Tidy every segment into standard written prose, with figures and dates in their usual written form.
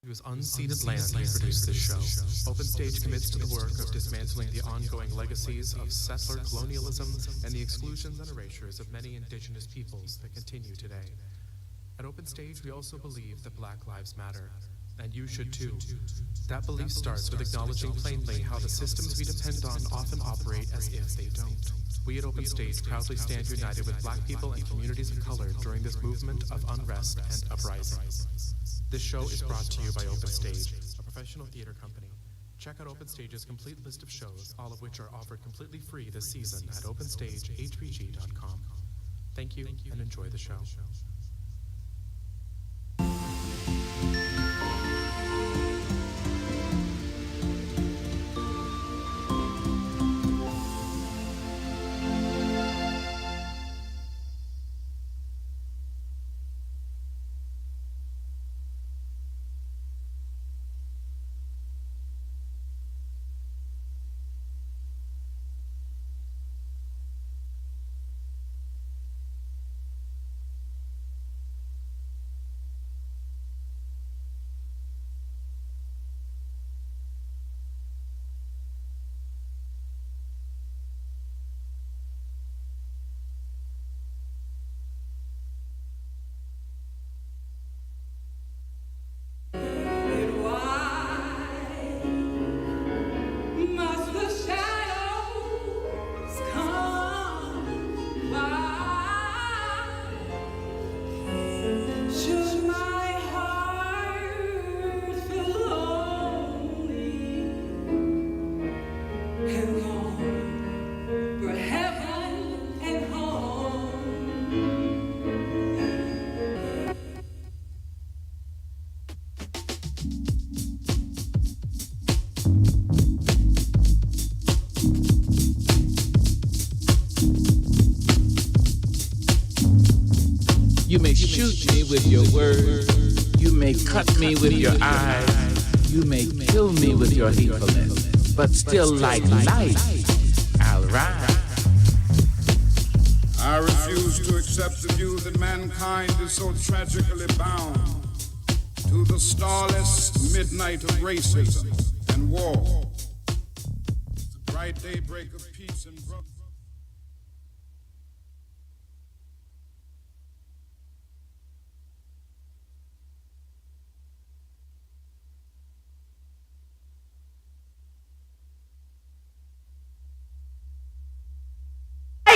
Whose unceded land we produce this show. Open Stage commits to the work of dismantling the ongoing legacies of settler colonialism and the exclusions and erasures of many indigenous peoples that continue today. At Open Stage, we also believe that Black Lives Matter, and you should too. That belief starts with acknowledging plainly how the systems we depend on often operate as if they don't. We at Open Stage proudly stand united with Black people and communities of color during this movement of unrest and uprising. This show is brought to you by Open Stage, a professional theater company. Check out Open Stage's complete list of shows, all of which are offered completely free this season at openstagehbg.com. Thank you and enjoy the show. You may shoot me with your words. You may cut me with your eyes. You may kill me with your hatefulness. But still, like life, I'll rise. I refuse to accept the view that mankind is so tragically bound to the starless midnight of racism and war. The bright daybreak of peace and brotherhood.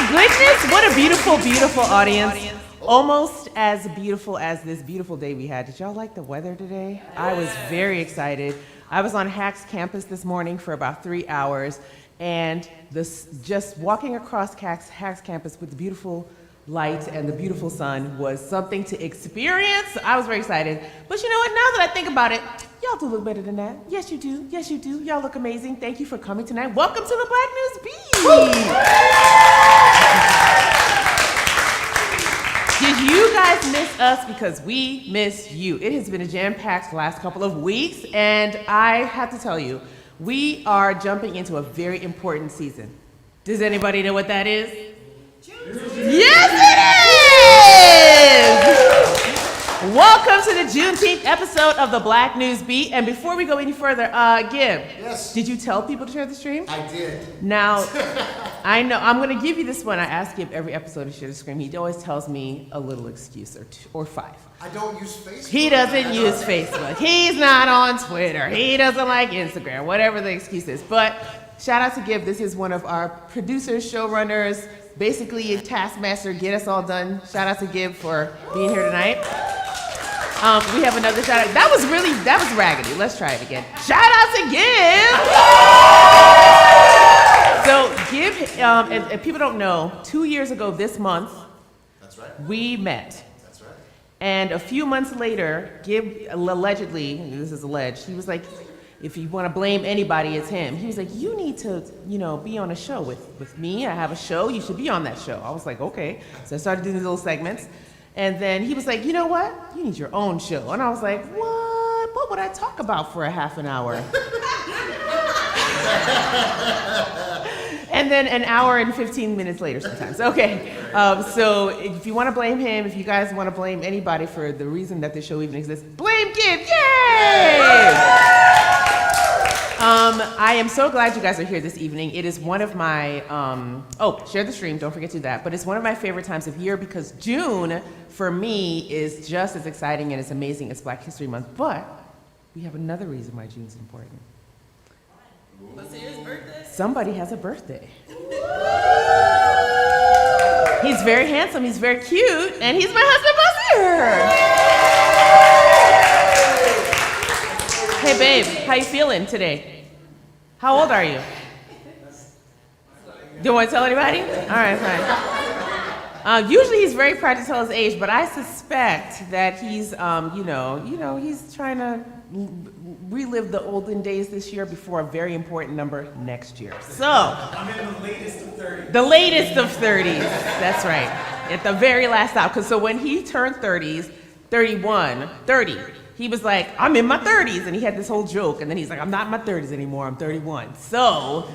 Goodness, what a beautiful, beautiful audience. Almost as beautiful as this beautiful day we had. Did y'all like the weather today? I was very excited. I was on Hack's campus this morning for about 3 hours, and just walking across Hack's campus with the beautiful light and the beautiful sun was something to experience. I was very excited. But you know what? Now that I think about it, y'all do look better than that. Yes, you do. Yes, you do. Y'all look amazing. Thank you for coming tonight. Welcome to the Black News Beat. Did you guys miss us? Because we miss you. It has been a jam-packed last couple of weeks, and I have to tell you, we are jumping into a very important season. Does anybody know what that is? Yes, it is! Welcome to the Juneteenth episode of the Black News Beat. And before we go any further, Gib, yes. Did you tell people to share the stream? I did. Now, I know, I'm going to give you this one. I ask Gib every episode to share the stream. He always tells me a little excuse or five. I don't use Facebook. He doesn't use Facebook. He's not on Twitter. He doesn't like Instagram, whatever the excuse is. But shout out to Gib. This is one of our producers, showrunners, basically a taskmaster, get us all done. Shout out to Gib for being here tonight. We have another shout out. That was raggedy. Let's try it again. Shout out to Gib. So Gib, and people don't know, 2 years ago this month, that's right. We met. That's right. And a few months later, Gib allegedly, this is alleged, he was like, if you want to blame anybody, it's him. He was like, you need to, be on a show with me. I have a show. You should be on that show. I was like, okay. So I started doing these little segments. And then he was like, you know what? You need your own show. And I was like, what? What would I talk about for a half an hour? And then an hour and 15 minutes later sometimes. Okay. So if you want to blame him, if you guys want to blame anybody for the reason that this show even exists, blame Kid. Yay! I am so glad you guys are here this evening. It is one of my, share the stream, don't forget to do that. But it's one of my favorite times of year because June, for me, is just as exciting and as amazing as Black History Month. But we have another reason why June's important. What's his birthday? Somebody has a birthday. He's very handsome, he's very cute, and he's my husband, Buzzier. Hey babe, how you feeling today? How old are you? Don't want to tell anybody? All right, fine. Usually he's very proud to tell his age, but I suspect that he's, he's trying to relive the olden days this year before a very important number next year. So, I'm in the latest of 30s. The latest of 30s, that's right. At the very last stop, because so when he turned 30, he was like, I'm in my 30s, and he had this whole joke, and then he's like, I'm not in my 30s anymore, I'm 31. So,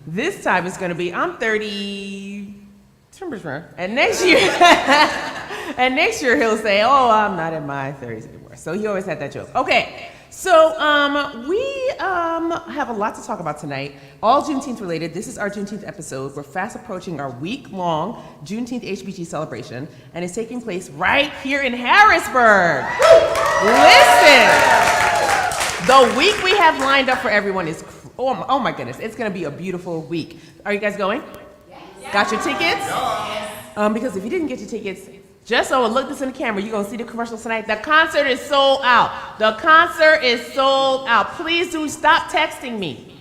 this time it's gonna be, I'm 30, and next year he'll say, oh, I'm not in my 30s anymore. So he always had that joke. Okay, so we have a lot to talk about tonight, all Juneteenth related. This is our Juneteenth episode. We're fast approaching our week-long Juneteenth HBG celebration, and it's taking place right here in Harrisburg. Listen, the week we have lined up for everyone is, oh my goodness, it's gonna be a beautiful week. Are you guys going? Got your tickets? Because if you didn't get your tickets, just so look this in the camera, you're gonna see the commercials tonight. The concert is sold out. The concert is sold out. Please do stop texting me.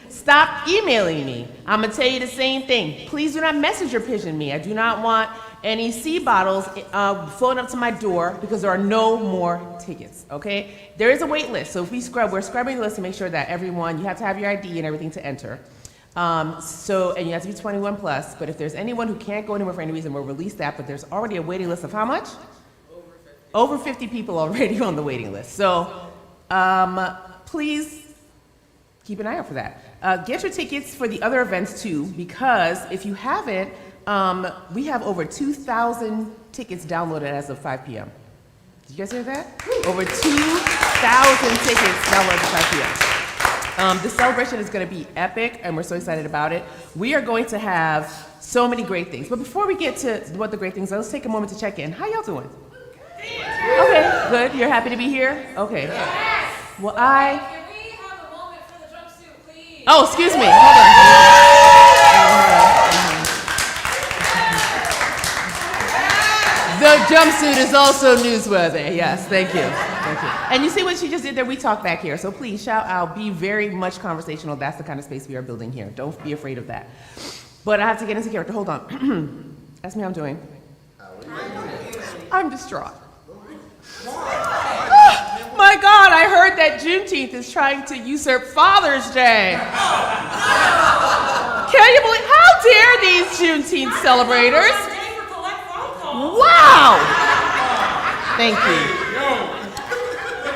Stop emailing me. I'm gonna tell you the same thing. Please do not messenger pigeon me. I do not want any sea bottles floating up to my door because there are no more tickets, okay? There is a wait list, so if we're scrubbing the list to make sure that everyone, you have to have your ID and everything to enter. And you have to be 21 plus, but if there's anyone who can't go anywhere for any reason, we'll release that, but there's already a waiting list of how much? Over 50 people already on the waiting list. So please keep an eye out for that. Get your tickets for the other events too, because if you haven't, we have over 2,000 tickets downloaded as of 5 p.m. Did you guys hear that? Over 2,000 tickets downloaded at 5 p.m. The celebration is going to be epic, and we're so excited about it. We are going to have so many great things. But before we get to what the great things are, let's take a moment to check in. How y'all doing? Okay, good. You're happy to be here? Okay. Yes. Well, Can we have a moment for the jumpsuit, please? Oh, excuse me. Hold on. The jumpsuit is also newsworthy. Yes, thank you. Thank you. And you see what she just did there? We talk back here. So please shout out, be very much conversational. That's the kind of space we are building here. Don't be afraid of that. But I have to get into character. Hold on. Ask me how I'm doing. I'm distraught. My God, I heard that Juneteenth is trying to usurp Father's Day. Can you believe, how dare these Juneteenth celebrators? Wow! Thank you.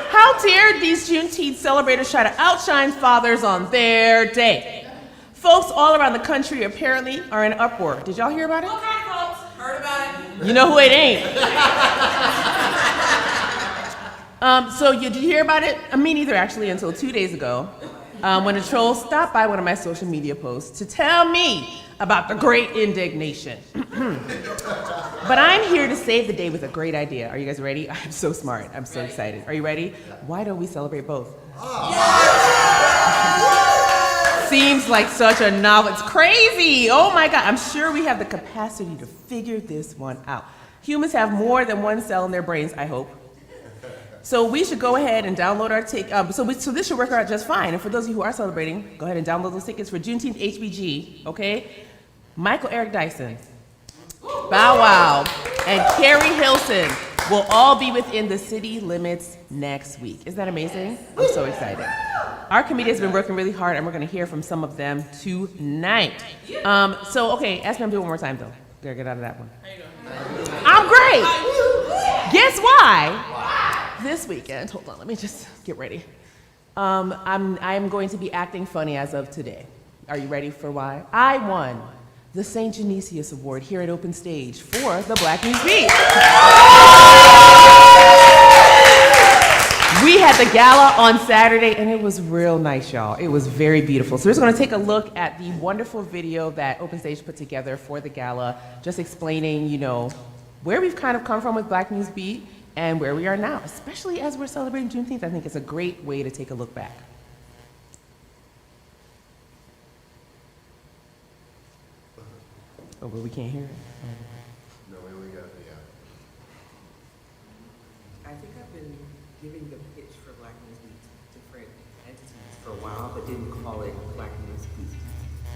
How dare these Juneteenth celebrators try to outshine fathers on their day? Folks all around the country apparently are in uproar. Did y'all hear about it? Okay, folks. Heard about it. You know who it ain't. So did you hear about it? Me neither, actually, until 2 days ago, when a troll stopped by one of my social media posts to tell me about the great indignation. But I'm here to save the day with a great idea. Are you guys ready? I'm so smart. I'm so excited. Are you ready? Why don't we celebrate both? Seems like such a novel. It's crazy. Oh my God. I'm sure we have the capacity to figure this one out. Humans have more than one cell in their brains, I hope. So we should go ahead and download our ticket. So this should work out just fine. And for those of you who are celebrating, go ahead and download those tickets for Juneteenth HBG, okay? Michael Eric Dyson, Bow Wow, and Carrie Hilson will all be within the city limits next week. Isn't that amazing? I'm so excited. Our committee has been working really hard, and we're going to hear from some of them tonight. Okay, ask me how I'm doing one more time, though. Gotta get out of that one. How you doing? I'm great. Guess why? This weekend, hold on, let me just get ready. I am going to be acting funny as of today. Are you ready for why? I won the St. Genesius Award here at Open Stage for the Black NewsBeat. We had the gala on Saturday, and it was real nice, y'all. It was very beautiful. So we're just gonna take a look at the wonderful video that Open Stage put together for the gala, just explaining, you know, where we've kind of come from with Black NewsBeat and where we are now, especially as we're celebrating Juneteenth. I think it's a great way to take a look back. Oh, but we can't hear it. No, we only got the, I think I've been giving the pitch for Black NewsBeat to different entities for a while, but didn't call it Black NewsBeat.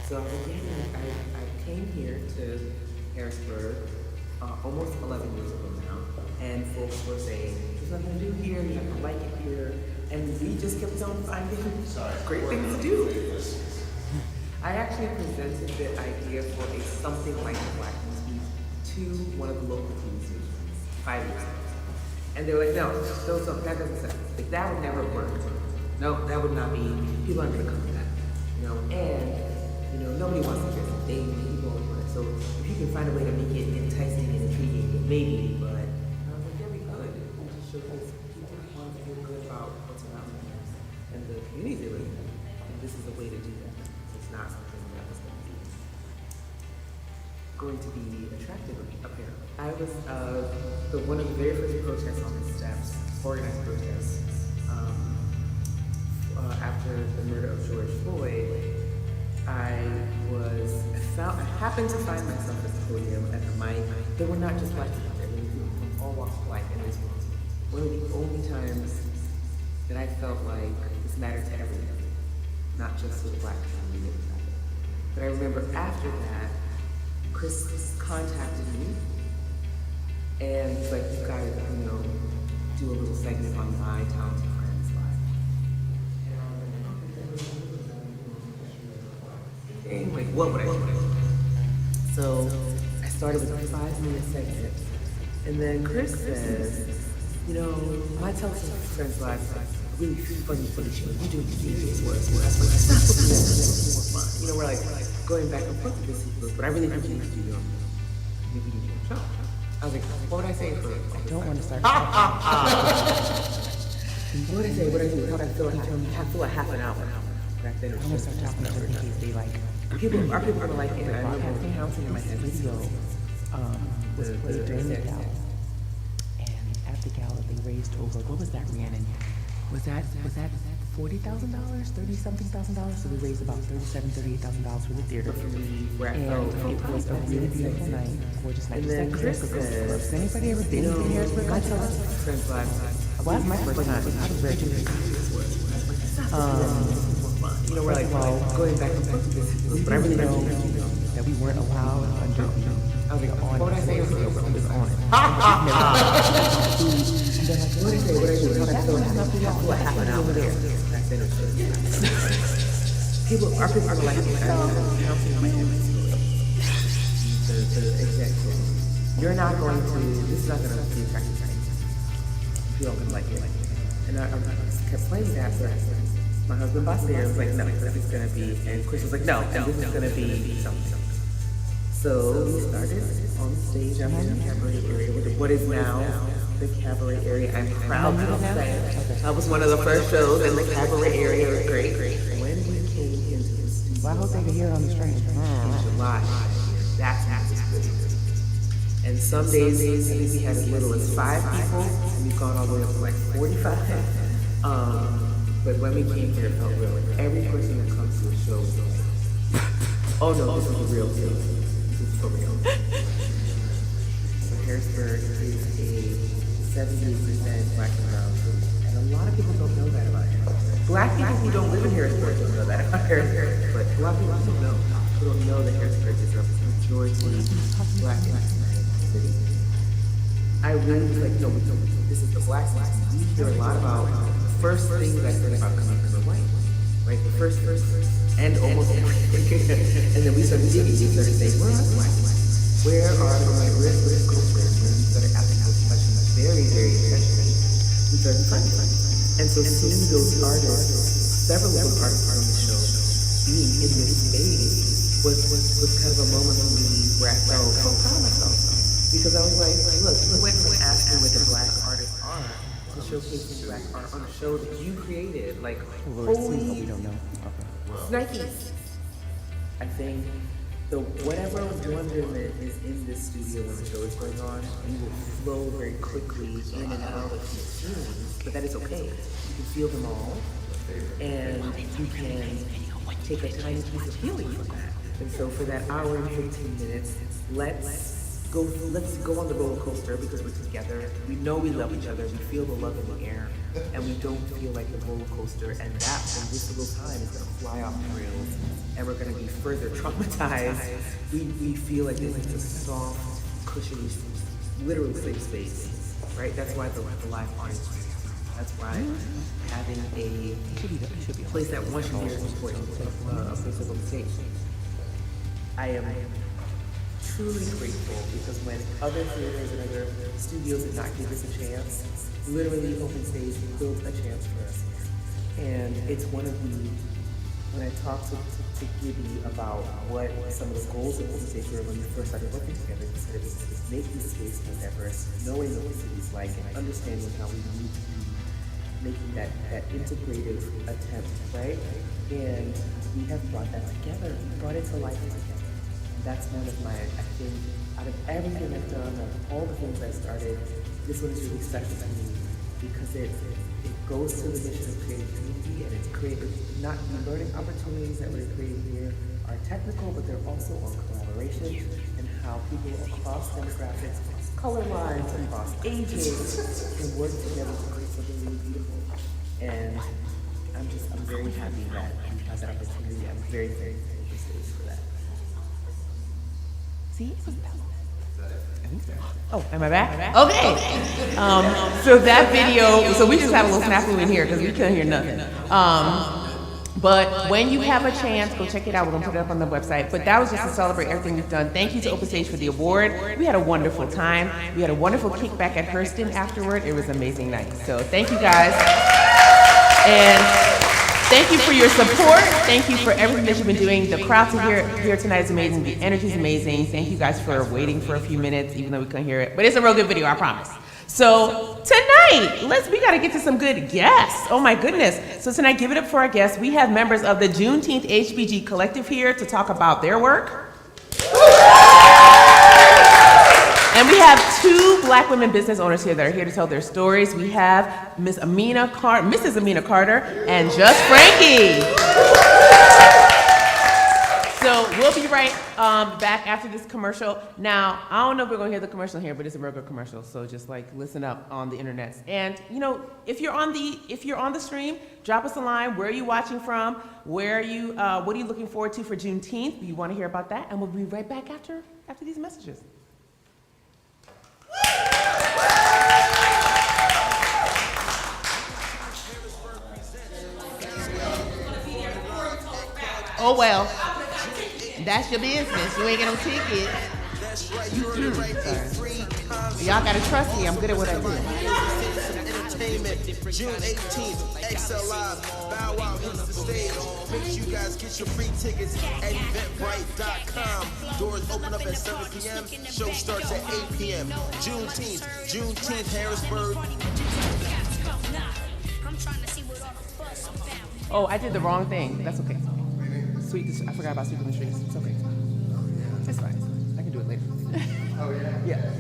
So I came here to Harrisburg almost 11 years ago now, and folks were saying, there's nothing to do here, you're not gonna like it here, and we just kept on finding great things to do. I actually presented the idea for something like the Black NewsBeat to one of the local TV stations 5 years ago. And they were like, no, that doesn't sound, like, that would never work. No, that would not be, people aren't gonna come to that. You know, and, you know, nobody wants to hear something, people don't want it. So if you can find a way to make it enticing and intriguing, then maybe, but I was like, yeah, we could. Just showcase people want to feel good about what's around them and the community they live in. And this is a way to do that. It's not something that was going to be attractive, apparently. I was one of the very first protests on the steps, organized protests, after the murder of George Floyd. I happened to find myself at the podium at the mic. There were not just Black people there, there were people from all walks of life, and this was one of the only times that I felt like this mattered to everyone, not just to the Black community. But I remember after that, Chris contacted me, and he's like, you've got to, you know, do a little segment on my talented friend's life. Anyway, what would I do? So I started with a 5-minute segment, and then Chris says, you know, my talented friend's life is like a really funny show. You do serious work. That's like, it's not supposed to be more fun. You know, we're like going back and forth with this, but I really think you need to do your maybe do your show. I was like, what would I say for? I don't want to start. What would I say? What would I do? How would I feel? I feel like half an hour. Back then, it was just talking about in case they like. Are people gonna like it? I remember Broadcasting house in my head video was played during the gala, and at the gala they raised over, what was that, Rhiannon? Was that $40,000, $30-something,000? So we raised about $38,000 for the theater. And it was a really beautiful night, gorgeous night. And then Chris said, has anybody ever been to Harrisburg? I tell friends live. Well, that's my first time. I was very curious. You know, we're like, well, going back and forth with this, but I really know that we weren't allowed under the, I was like, on what would I say? it was on it. What did I say? What did I do? How did I feel? I feel like half an hour there. Back then, it was people are like, the executive. You're not going to, this is not going to be attractive to you. People don't like it. And I kept playing that, but my husband boss there was like, no, this is going to be, and Chris was like, no, this is going to be something. So we started on stage up in the cabaret area, what is now the cabaret area. I'm proud to say that was one of the first shows in the cabaret area. It was great. When we came into the studio, Well, I hope they can hear it on the stream. in July, that's good. And some days, I think we had as little as 5 people, and we've gone all the way up to like 45. But when we came here, it felt real. Like every person that comes to a show is like, oh no, this is a real deal. This is for real. So Harrisburg is a 78% Black and brown city, and a lot of people don't know that about Harrisburg. Black people who don't live in Harrisburg don't know that about Harrisburg, but a lot of people don't know. People don't know that Harrisburg is a majority Black and Hispanic city. I really was like, no, this is the Black city. We hear a lot about the first things I heard about coming to the white, right? The first, and almost everything. And then we started digging, we started saying, where are the Black? Where are the white? Where's the culture? And we started asking those questions very, very intentionally. We started finding. And so seeing those artists, several of those artists on the show, being in this space was kind of a moment for me where I felt so proud of myself. Because I was like, look, you went from asking what the black artists are to showcasing black art on a show that you created. Like, holy we don't know. Nikes. I think the whatever wonderment is in this studio when the show is going on, you will flow very quickly in and out of these feelings, but that is okay. You can feel them all, and you can take a tiny piece of healing from that. And so for that hour and 15 minutes, let's go on the roller coaster because we're together. We know we love each other. We feel the love in the air, and we don't feel like the roller coaster. And that invisible time is gonna fly off the rails, and we're gonna be further traumatized. We feel like this is a soft, cushiony, literally safe space, right? That's why the live audience. That's why having a place that wants you here is important. A place of stage. I am truly grateful because when other theaters and other studios did not give us a chance, literally Open Stage built a chance for us. And it's one of the, when I talked to Gibby about what some of the goals of Open Stage were when we first started working together, he said it was making the space more diverse, knowing what the city's like, and understanding how we need to be making that integrative attempt, right? And we have brought that together, we brought it to life together. That's one of my, I think, out of everything I've done, of all the things I started, this one is really special to me because it goes to the mission of creating community, and it's created, not the learning opportunities that we're creating here are technical, but they're also on collaboration and how people across demographics, across color lines, across ages can work together to create something really beautiful. And I'm very happy that we have that opportunity. I'm very, very thankful for that. See? I think so. Oh, am I back? Okay. So that video, so we just had a little snafu in here because we couldn't hear nothing. But when you have a chance, go check it out. We're gonna put it up on the website. But that was just to celebrate everything we've done. Thank you to Open Stage for the award. We had a wonderful time. We had a wonderful kickback at Hurston afterward. It was an amazing night. So thank you guys. And thank you for your support. Thank you for everything that you've been doing. The crowd here tonight is amazing. The energy is amazing. Thank you guys for waiting for a few minutes, even though we couldn't hear it. But it's a real good video, I promise. So tonight, we gotta get to some good guests. Oh my goodness. So tonight, give it up for our guests. We have members of the Juneteenth HBG Collective here to talk about their work. And we have two Black women business owners here that are here to tell their stories. We have Mrs. Amina Carter and Just Frankie. So we'll be right back after this commercial. Now, I don't know if we're gonna hear the commercial here, but it's a real good commercial. So just like listen up on the internet. And you know, if you're on the stream, drop us a line. Where are you watching from? What are you looking forward to for Juneteenth? We want to hear about that, and we'll be right back after these messages. Oh well, that's your business. You ain't get no ticket. Sorry. Y'all gotta trust me. I'm good at what I do. June 18th, XL Live, Bow Wow hits the stage. Make sure you guys get your free tickets at eventbrite.com. Doors open up at 7 p.m. Show starts at 8 p.m. Juneteenth, Harrisburg. Oh, I did the wrong thing. That's okay. I forgot about sweeping the streets. It's okay. It's fine. I can do it later. Oh, yeah? Yeah.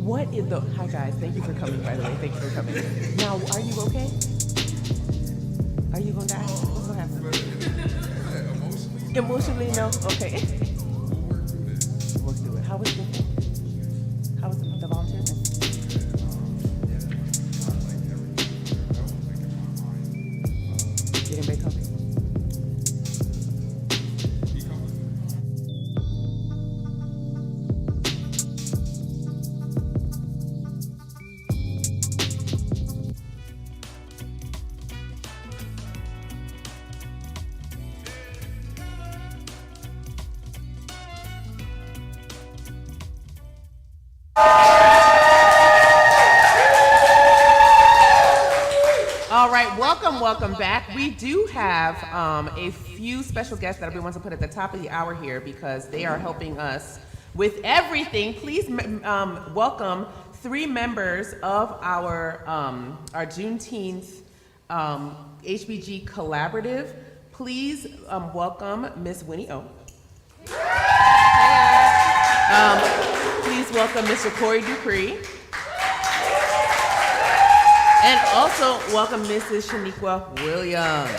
What is the... Hi, guys. Thank you for coming, by the way. Thank you for coming. Now, are you okay? Are you going to die? What's going to happen? Emotionally, no? Okay. We'll do it. How was it? How was the volunteer thing? Did anybody come? All right, welcome back. We do have a few special guests that we want to put at the top of the hour here because they are helping us with everything. Please welcome 3 members of our Juneteenth HBG collaborative. Please welcome Miss Winnie O. Please welcome Mr. Corey Dupree. And also welcome Mrs. Shaniqua Williams.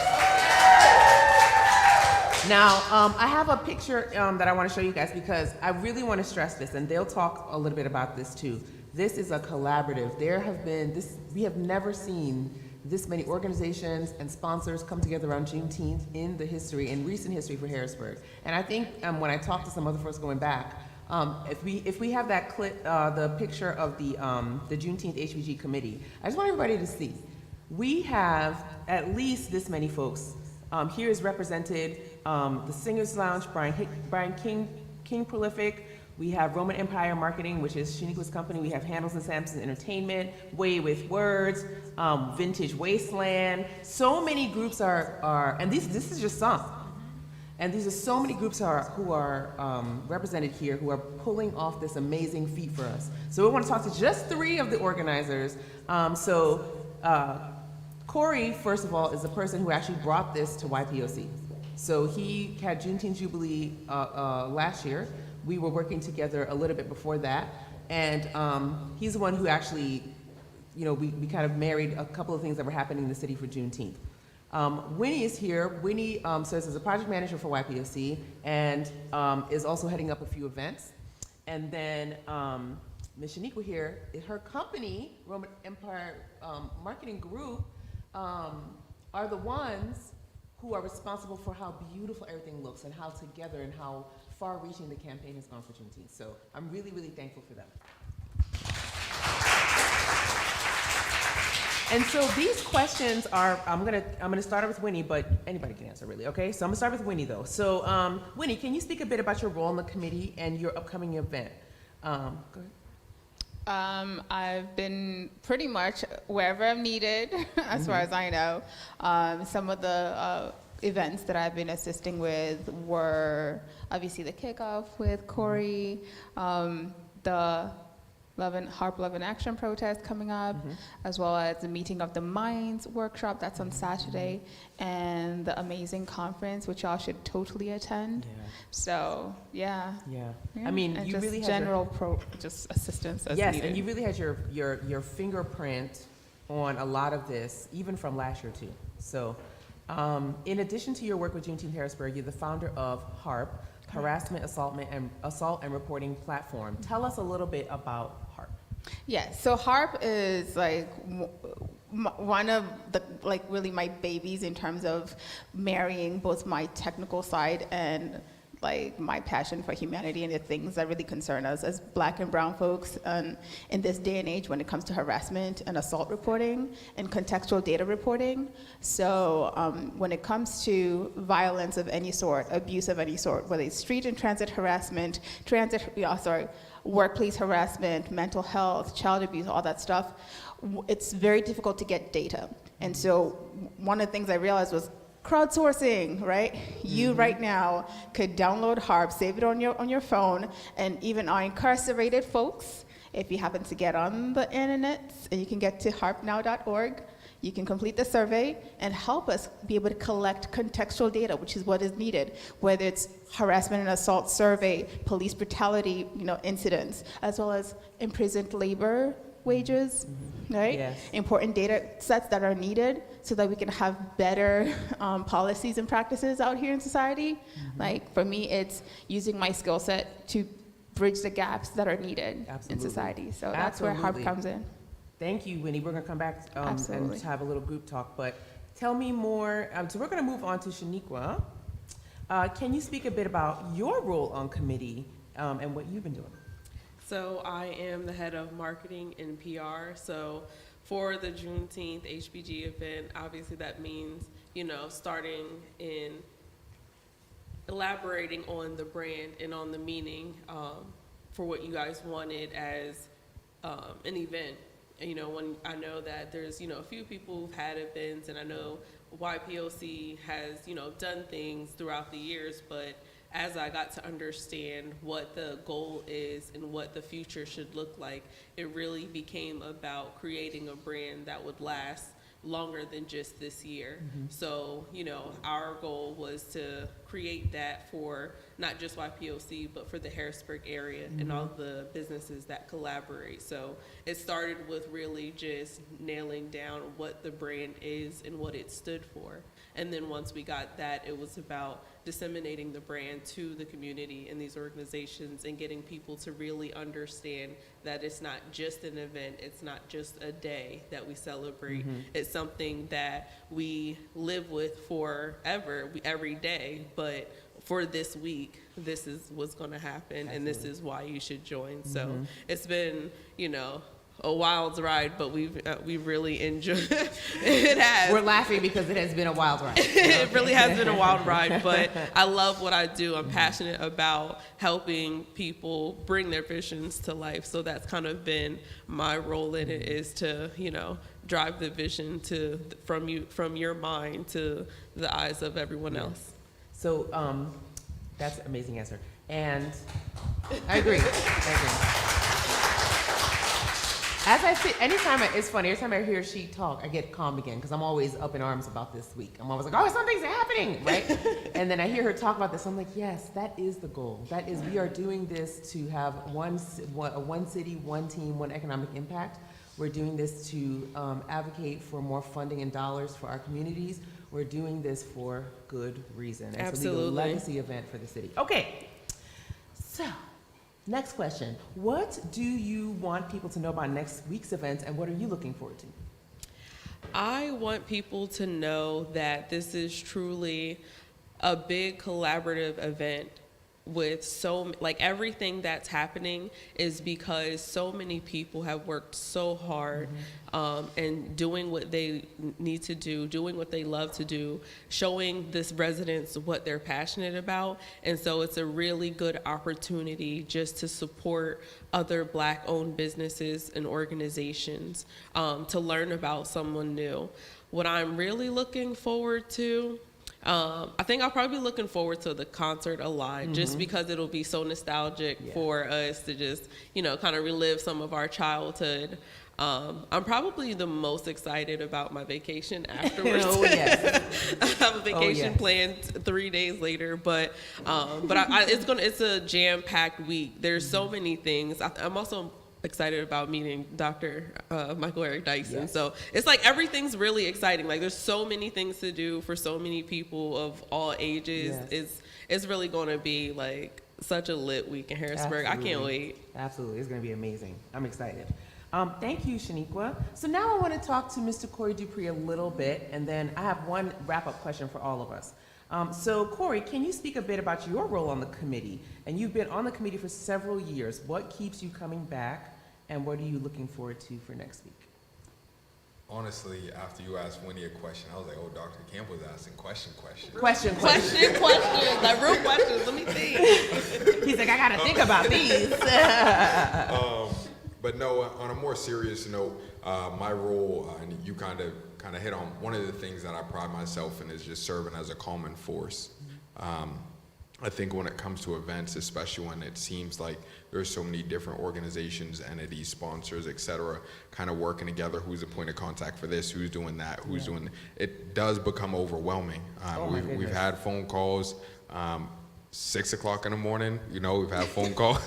Now, I have a picture that I want to show you guys because I really want to stress this, and they'll talk a little bit about this too. This is a collaborative. We have never seen this many organizations and sponsors come together around Juneteenth in recent history for Harrisburg. And I think when I talked to some other folks going back, if we have that clip, the picture of the Juneteenth HBG committee, I just want everybody to see. We have at least this many folks. Here is represented the Singers Lounge, Brian King Prolific. We have Roman Empire Marketing, which is Shaniqua's company. We have Handles and Sampson's Entertainment, Way with Words, Vintage Wasteland. So many groups are and this is just some. And these are so many groups who are represented here who are pulling off this amazing feat for us. So we want to talk to just 3 of the organizers. Corey, first of all, is the person who actually brought this to YPOC. So he had Juneteenth Jubilee last year. We were working together a little bit before that. And he's the one who actually, we kind of married a couple of things that were happening in the city for Juneteenth. Winnie is here. Winnie serves as a project manager for YPOC and is also heading up a few events. And then Ms. Shaniqua here, her company, Roman Empire Marketing Group, are the ones who are responsible for how beautiful everything looks and how together and how far-reaching the campaign has gone for Juneteenth. So I'm really, really thankful for them. And so these questions are, I'm gonna start with Winnie, but anybody can answer really, okay? So I'm gonna start with Winnie though. So Winnie, can you speak a bit about your role in the committee and your upcoming event? Go ahead. I've been pretty much wherever I'm needed, as far as I know. Some of the events that I've been assisting with were obviously the kickoff with Corey, the Harp Love and Action protest coming up, as well as the Meeting of the Minds workshop that's on Saturday, and the amazing conference, which y'all should totally attend. Yeah. So, yeah. I mean, and you just really had just assistance as needed. And you really had your fingerprint on a lot of this, even from last year too. So, in addition to your work with Juneteenth Harrisburg, you're the founder of HARP, Harassment, Assault and Reporting Platform. Tell us a little bit about HARP. Yeah, so HARP is like one of the, like really my babies in terms of marrying both my technical side and like my passion for humanity and the things that really concern us as Black and brown folks in this day and age when it comes to harassment and assault reporting and contextual data reporting. So when it comes to violence of any sort, abuse of any sort, whether it's street and transit harassment, workplace harassment, mental health, child abuse, all that stuff, it's very difficult to get data. And so one of the things I realized was crowdsourcing, right? You right now could download HARP, save it on your phone, and even our incarcerated folks, if you happen to get on the internet, and you can get to harpnow.org, you can complete the survey and help us be able to collect contextual data, which is what is needed, whether it's harassment and assault survey, police brutality, incidents, as well as imprisoned labor wages, right? Yes. Important data sets that are needed so that we can have better policies and practices out here in society. Like for me, it's using my skill set to bridge the gaps that are needed in society. So that's where HARP comes in. Thank you, Winnie. We're gonna come back and have a little group talk, but tell me more. So we're gonna move on to Shaniqua. Can you speak a bit about your role on committee and what you've been doing? So I am the head of marketing and PR. So for the Juneteenth HBG event, obviously that means, starting in elaborating on the brand and on the meaning for what you guys wanted as an event. when I know that there's, a few people who've had events, and I know YPOC has, done things throughout the years, but as I got to understand what the goal is and what the future should look like, it really became about creating a brand that would last longer than just this year. So, our goal was to create that for not just YPOC, but for the Harrisburg area and all the businesses that collaborate. So it started with really just nailing down what the brand is and what it stood for. And then once we got that, it was about disseminating the brand to the community and these organizations and getting people to really understand that it's not just an event, it's not just a day that we celebrate, it's something that we live with forever, every day, but for this week, this is what's going to happen. Absolutely. And this is why you should join. So it's been, a wild ride, but we've really enjoyed it. Has. We're laughing because it has been a wild ride. It really has been a wild ride, but I love what I do. I'm passionate about helping people bring their visions to life. So that's kind of been my role in it, is to, drive the vision from your mind to the eyes of everyone else. So that's an amazing answer. And I agree. As I sit, it's funny, every time I hear she talk, I get calm again, because I'm always up in arms about this week. I'm always like, oh, something's happening, right? And then I hear her talk about this, I'm like, yes, that is the goal. That is, we are doing this to have one city, one team, one economic impact. We're doing this to advocate for more funding and dollars for our communities. We're doing this for good reason. And Absolutely. To leave a legacy event for the city. Okay, so. Next question. What do you want people to know about next week's events, and what are you looking forward to? I want people to know that this is truly a big collaborative event with everything that's happening is because so many people have worked so hard and doing what they need to do, doing what they love to do, showing this residents what they're passionate about. And so it's a really good opportunity just to support other Black-owned businesses and organizations, to learn about someone new. What I'm really looking forward to, I think I'll probably be looking forward to the concert a lot, just because it'll be so nostalgic for us to just, kind of relive some of our childhood. I'm probably the most excited about my vacation afterwards. Oh, yes. I have a vacation planned 3 days later, but it's a jam-packed week. There's so many things. I'm also excited about meeting Dr. Michael Eric Dyson. Yes. So it's like everything's really exciting. Like there's so many things to do for so many people of all ages. Yes. It's really going to be like such a lit week in Harrisburg. Absolutely. I can't wait. Absolutely. It's going to be amazing. I'm excited. Thank you, Shaniqua. So now I want to talk to Mr. Corey Dupree a little bit, and then I have one wrap-up question for all of us. So Corey, can you speak a bit about your role on the committee? And you've been on the committee for several years. What keeps you coming back, and what are you looking forward to for next week? Honestly, after you asked Winnie a question, I was like, oh, Dr. Campbell's asking question. Like real questions, let me think. He's like, I gotta think about these. But no, on a more serious note, my role, and you kind of hit on one of the things that I pride myself in, is just serving as a common force. I think when it comes to events, especially when it seems like there's so many different organizations, entities, sponsors, et cetera, kind of working together, who's the point of contact for this, who's doing that, who's doing, it does become overwhelming. We've had phone calls, 6 o'clock in the morning, we've had phone calls,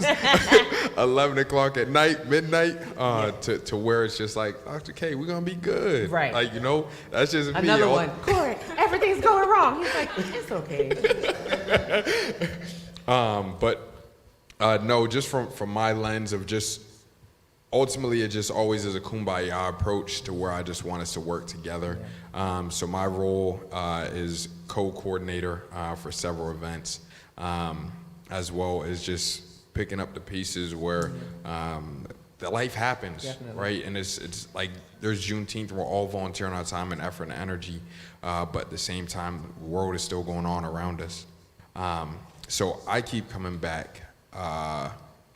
11 o'clock at night, midnight, to where it's just like, Dr. K, we're going to be good. Right. Like, that's just another me. One. Corey, everything's going wrong. He's like, it's okay. No, just from my lens of just, ultimately it just always is a kumbaya approach to where I just want us to work together. So my role is co-coordinator for several events. As well as just picking up the pieces where the life happens. Definitely. Right? And it's like there's Juneteenth, we're all volunteering our time and effort and energy, but at the same time, the world is still going on around us. So I keep coming back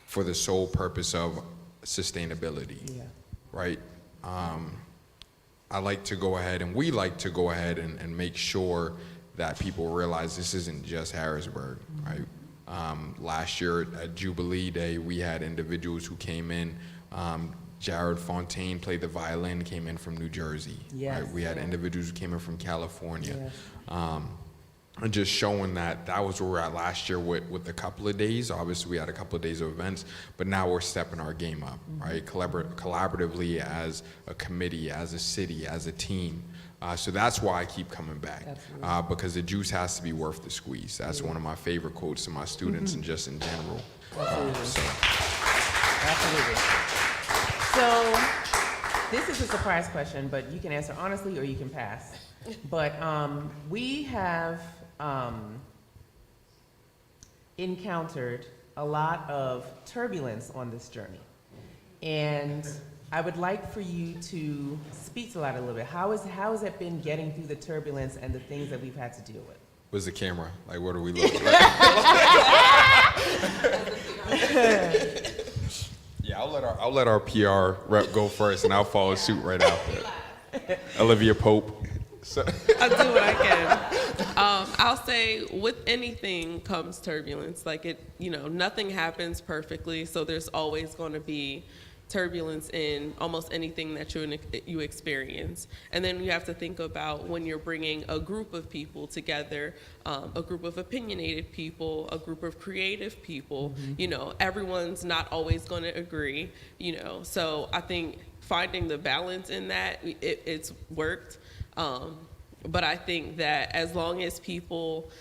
for the sole purpose of sustainability, right? I like to go ahead, and we like to go ahead and make sure that people realize this isn't just Harrisburg, right? Last year at Jubilee Day, we had individuals who came in. Jared Fontaine played the violin, came in from New Jersey. Yes. Right? We had individuals who came in from California. Yes. And just showing that was where we're at last year with a couple of days. Obviously, we had a couple of days of events, but now we're stepping our game up, right? Collaboratively as a committee, as a city, as a team. So that's why I keep coming back, because the juice has to be worth the squeeze. That's one of my favorite quotes to my students and just in general. Absolutely. So this is a surprise question, but you can answer honestly or you can pass. But we have encountered a lot of turbulence on this journey. And I would like for you to speak to that a little bit. How has it been getting through the turbulence and the things that we've had to deal with? Where's the camera? Like, what are we looking like? Yeah, I'll let our PR rep go first, and I'll follow suit right after. Olivia Pope. So. I'll do what I can. I'll say with anything comes turbulence. Like nothing happens perfectly, so there's always going to be turbulence in almost anything that you experience. And then you have to think about when you're bringing a group of people together, a group of opinionated people, a group of creative people, everyone's not always going to agree, So I think finding the balance in that, it's worked. But I think that as long as people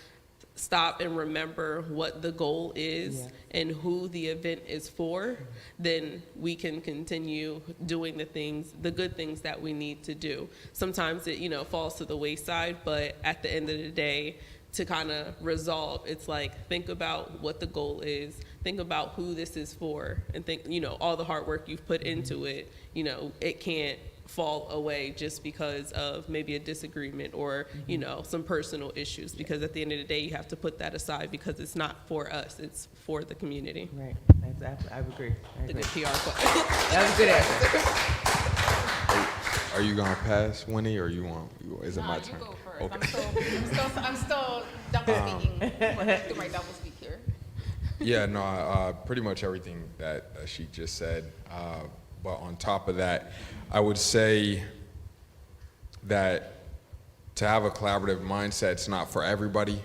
stop and remember what the goal is and who the event is for, then we can continue doing the good things that we need to do. Sometimes it, falls to the wayside, but at the end of the day, to kind of resolve, it's like, think about what the goal is, think about who this is for, and think, all the hard work you've put into it, it can't fall away just because of maybe a disagreement or some personal issues, because at the end of the day you have to put that aside because it's not for us, it's for the community. Right. Exactly. I agree. The good PR question. That was a good answer. Are you gonna pass, Winnie, or is it my turn? You go first. Okay. I'm still double speaking. Do my double speak here. Yeah, no, pretty much everything that she just said. But on top of that, I would say that to have a collaborative mindset, it's not for everybody.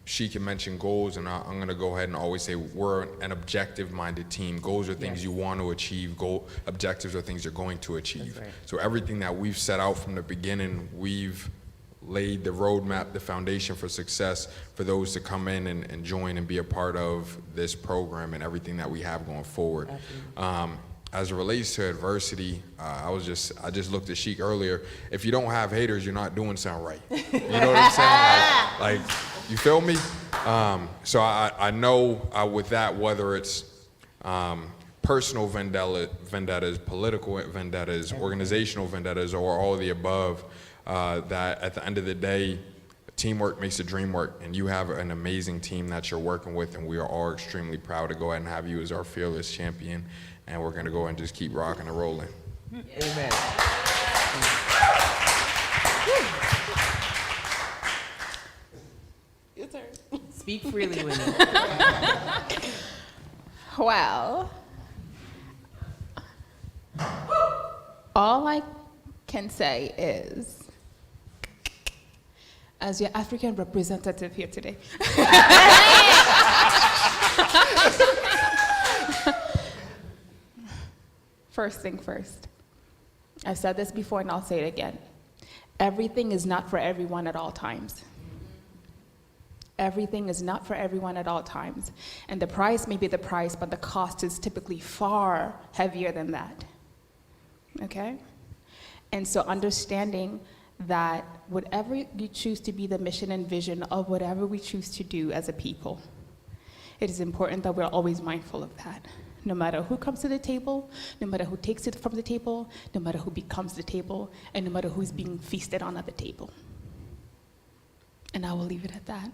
She can mention goals, and I'm going to go ahead and always say we're an objective-minded team. Goals are things you want to achieve. Objectives are things you're going to achieve. That's right. So everything that we've set out from the beginning, we've laid the roadmap, the foundation for success for those to come in and join and be a part of this program and everything that we have going forward. As it relates to adversity, I just looked at Sheik earlier. If you don't have haters, you're not doing something right. You know what I'm saying? Like you feel me? So I know with that, whether it's personal vendettas, political vendettas, organizational vendettas, or all of the above, that at the end of the day, teamwork makes the dream work, and you have an amazing team that you're working with, and we are all extremely proud to go ahead and have you as our fearless champion, and we're going to go ahead and just keep rocking and rolling. Amen. Your turn. Speak freely, Winnie. Well, all I can say is, as your African representative here today, first thing first, I've said this before and I'll say it again. Everything is not for everyone at all times. Everything is not for everyone at all times. And the price may be the price, but the cost is typically far heavier than that. Okay? And so understanding that whatever you choose to be the mission and vision of whatever we choose to do as a people, it is important that we're always mindful of that. No matter who comes to the table, no matter who takes it from the table, no matter who becomes the table, and no matter who's being feasted on at the table. And I will leave it at that.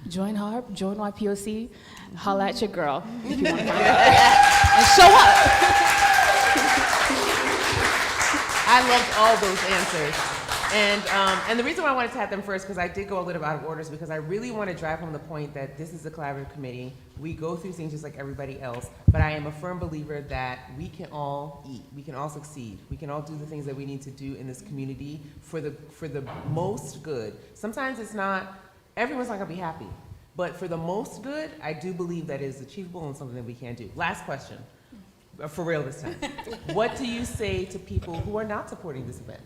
Join HARP, join YPOC, holla at your girl if you want to find out. And show up. I loved all those answers. And the reason why I wanted to have them first, because I did go a little out of order, is because I really want to drive home the point that this is a collaborative committee. We go through things just like everybody else, but I am a firm believer that we can all eat, we can all succeed, we can all do the things that we need to do in this community for the most good. Sometimes it's not, everyone's not gonna be happy, but for the most good, I do believe that is achievable and something that we can do. Last question, for real this time. What do you say to people who are not supporting this event?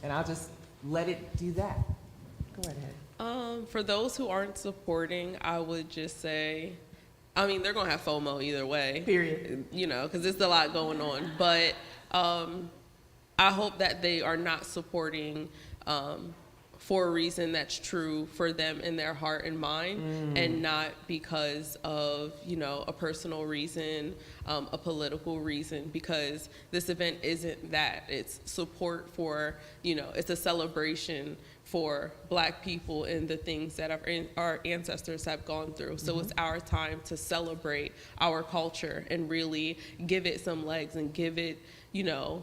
And I'll just let it do that. Go right ahead. For those who aren't supporting, I would just say, I mean, they're gonna have FOMO either way. Period. You know, because there's a lot going on. But I hope that they are not supporting for a reason that's true for them in their heart and mind, and not because of, you know, a personal reason, a political reason, because this event isn't that. It's support for, you know, it's a celebration for Black people and the things that our ancestors have gone through. So it's our time to celebrate our culture and really give it some legs and give it, you know,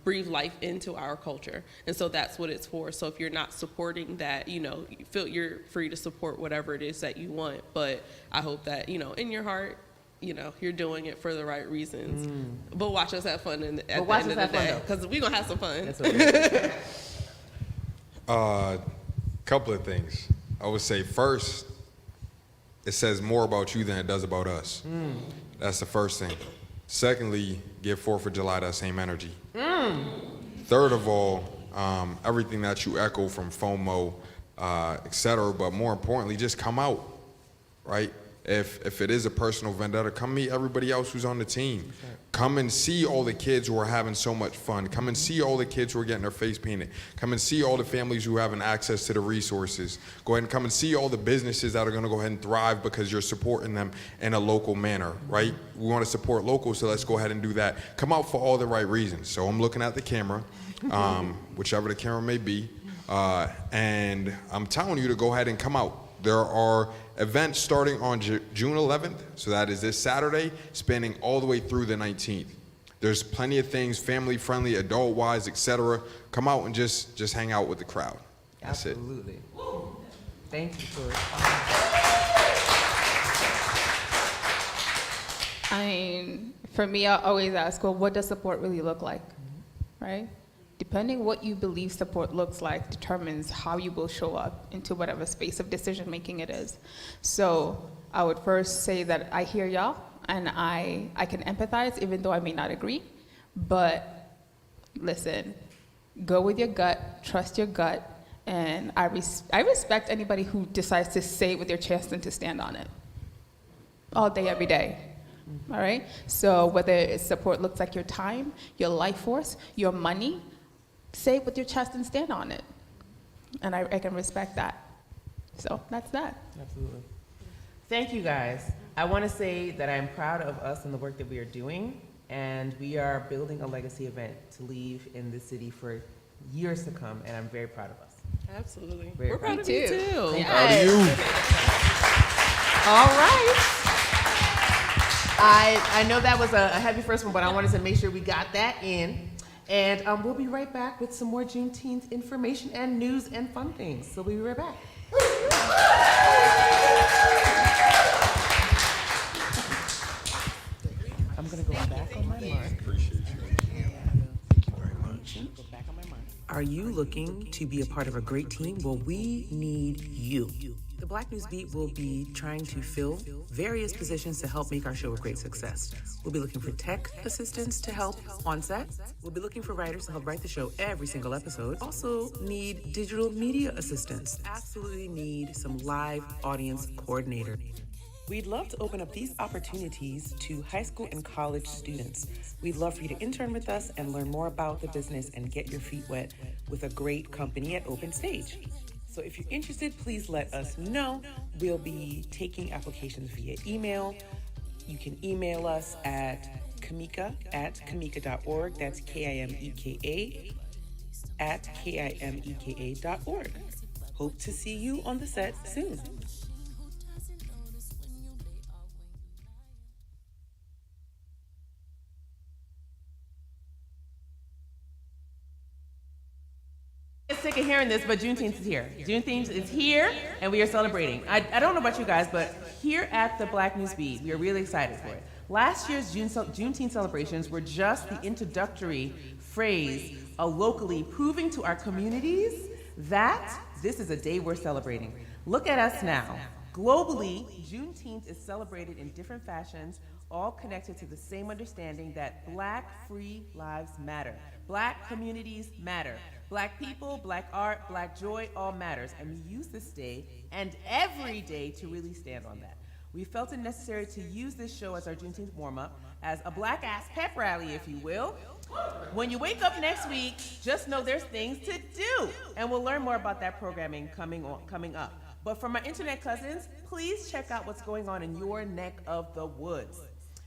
breathe life into our culture. And so that's what it's for. So if you're not supporting that, you know, you're free to support whatever it is that you want. But I hope that, you know, in your heart, you know, you're doing it for the right reasons. But watch us have fun at the end of the day, because we're going to have some fun. That's what Couple of things. I would say first, it says more about you than it does about us. That's the first thing. Secondly, give 4th of July that same energy. Third of all, everything that you echo from FOMO, et cetera, but more importantly, just come out, right? If it is a personal vendetta, come meet everybody else who's on the team. Come and see all the kids who are having so much fun. Come and see all the kids who are getting their face painted. Come and see all the families who are having access to the resources. Go ahead and come and see all the businesses that are gonna go ahead and thrive because you're supporting them in a local manner, right? We wanna support local, so let's go ahead and do that. Come out for all the right reasons. So I'm looking at the camera, whichever the camera may be, and I'm telling you to go ahead and come out. There are events starting on June 11th, so that is this Saturday, spanning all the way through the 19th. There's plenty of things, family-friendly, adult-wise, etc. Come out and just hang out with the crowd. That's Absolutely. Thank you for it. I mean, for me, I always ask, well, what does support really look like, right? Depending what you believe support looks like determines how you will show up into whatever space of decision making it is. So I would first say that I hear y'all and I can empathize even though I may not agree, but listen, go with your gut, trust your gut, and I respect anybody who decides to say it with their chest and to stand on it all day, every day. All right? So whether support looks like your time, your life force, your money, say it with your chest and stand on it. And I can respect that. So that's that. Absolutely. Thank you, guys. I want to say that I'm proud of us and the work that we are doing, and we are building a legacy event to leave in the city for years to come, and I'm very proud of us. Absolutely. Very We're proud of Me you too. too. Yes. Proud of you. All right. I know that was a heavy first one, but I wanted to make sure we got that in. And we'll be right back with some more Juneteenth information and news and fun things. So we'll be right back. I'm going to go back on my mark. Are you looking to be a part of a great team? Well, we need you. The Black News Beat will be trying to fill various positions to help make our show a great success. We'll be looking for tech assistants to help on set. We'll be looking for writers to help write the show every single episode. Also need digital media assistants. Absolutely need some live audience coordinator. We'd love to open up these opportunities to high school and college students. We'd love for you to intern with us and learn more about the business and get your feet wet with a great company at Open Stage. So if you're interested, please let us know. We'll be taking applications via email. You can email us at Kimeka@kimeka.org. That's KIMEKA @KIMEKA.org. Hope to see you on the set soon. sick of hearing this, but Juneteenth is here. Juneteenth is here, and we are celebrating. I don't know about you guys, but here at the Black NewsBeat, we are really excited for it. Last year's Juneteenth celebrations were just the introductory phrase locally, proving to our communities that this is a day we're celebrating. Look at us now. Globally, Juneteenth is celebrated in different fashions, all connected to the same understanding that Black free lives matter. Black communities matter. Black people, Black art, Black joy, all matters. And we use this day and every day to really stand on that. We felt it necessary to use this show as our Juneteenth warm-up, as a Black-ass pep rally, if you will. When you wake up next week, just know there's things to do. And we'll learn more about that programming coming up. But for my internet cousins, please check out what's going on in your neck of the woods.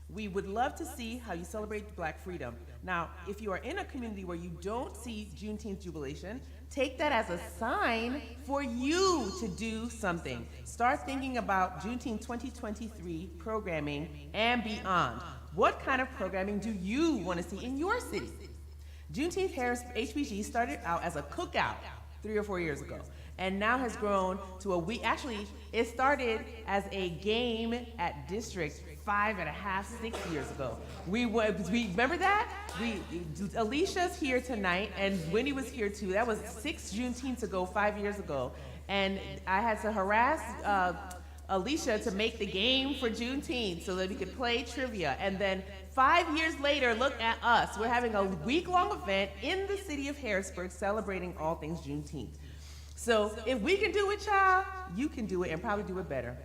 We would love to see how you celebrate Black freedom. Now, if you are in a community where you don't see Juneteenth jubilation, take that as a sign for you to do something. Start thinking about Juneteenth 2023 programming and beyond. What kind of programming do you want to see in your city? Juneteenth HBG started out as a cookout 3 or 4 years ago, and now has grown to a week. Actually, it started as a game at District 5.5, 6 years ago. We remember that? Alicia's here tonight, and Winnie was here too. That was 6 Juneteenths ago, 5 years ago. And I had to harass Alicia to make the game for Juneteenth so that we could play trivia. And then 5 years later, look at us. We're having a week-long event in the city of Harrisburg celebrating all things Juneteenth. So if we can do it, child, you can do it and probably do it better.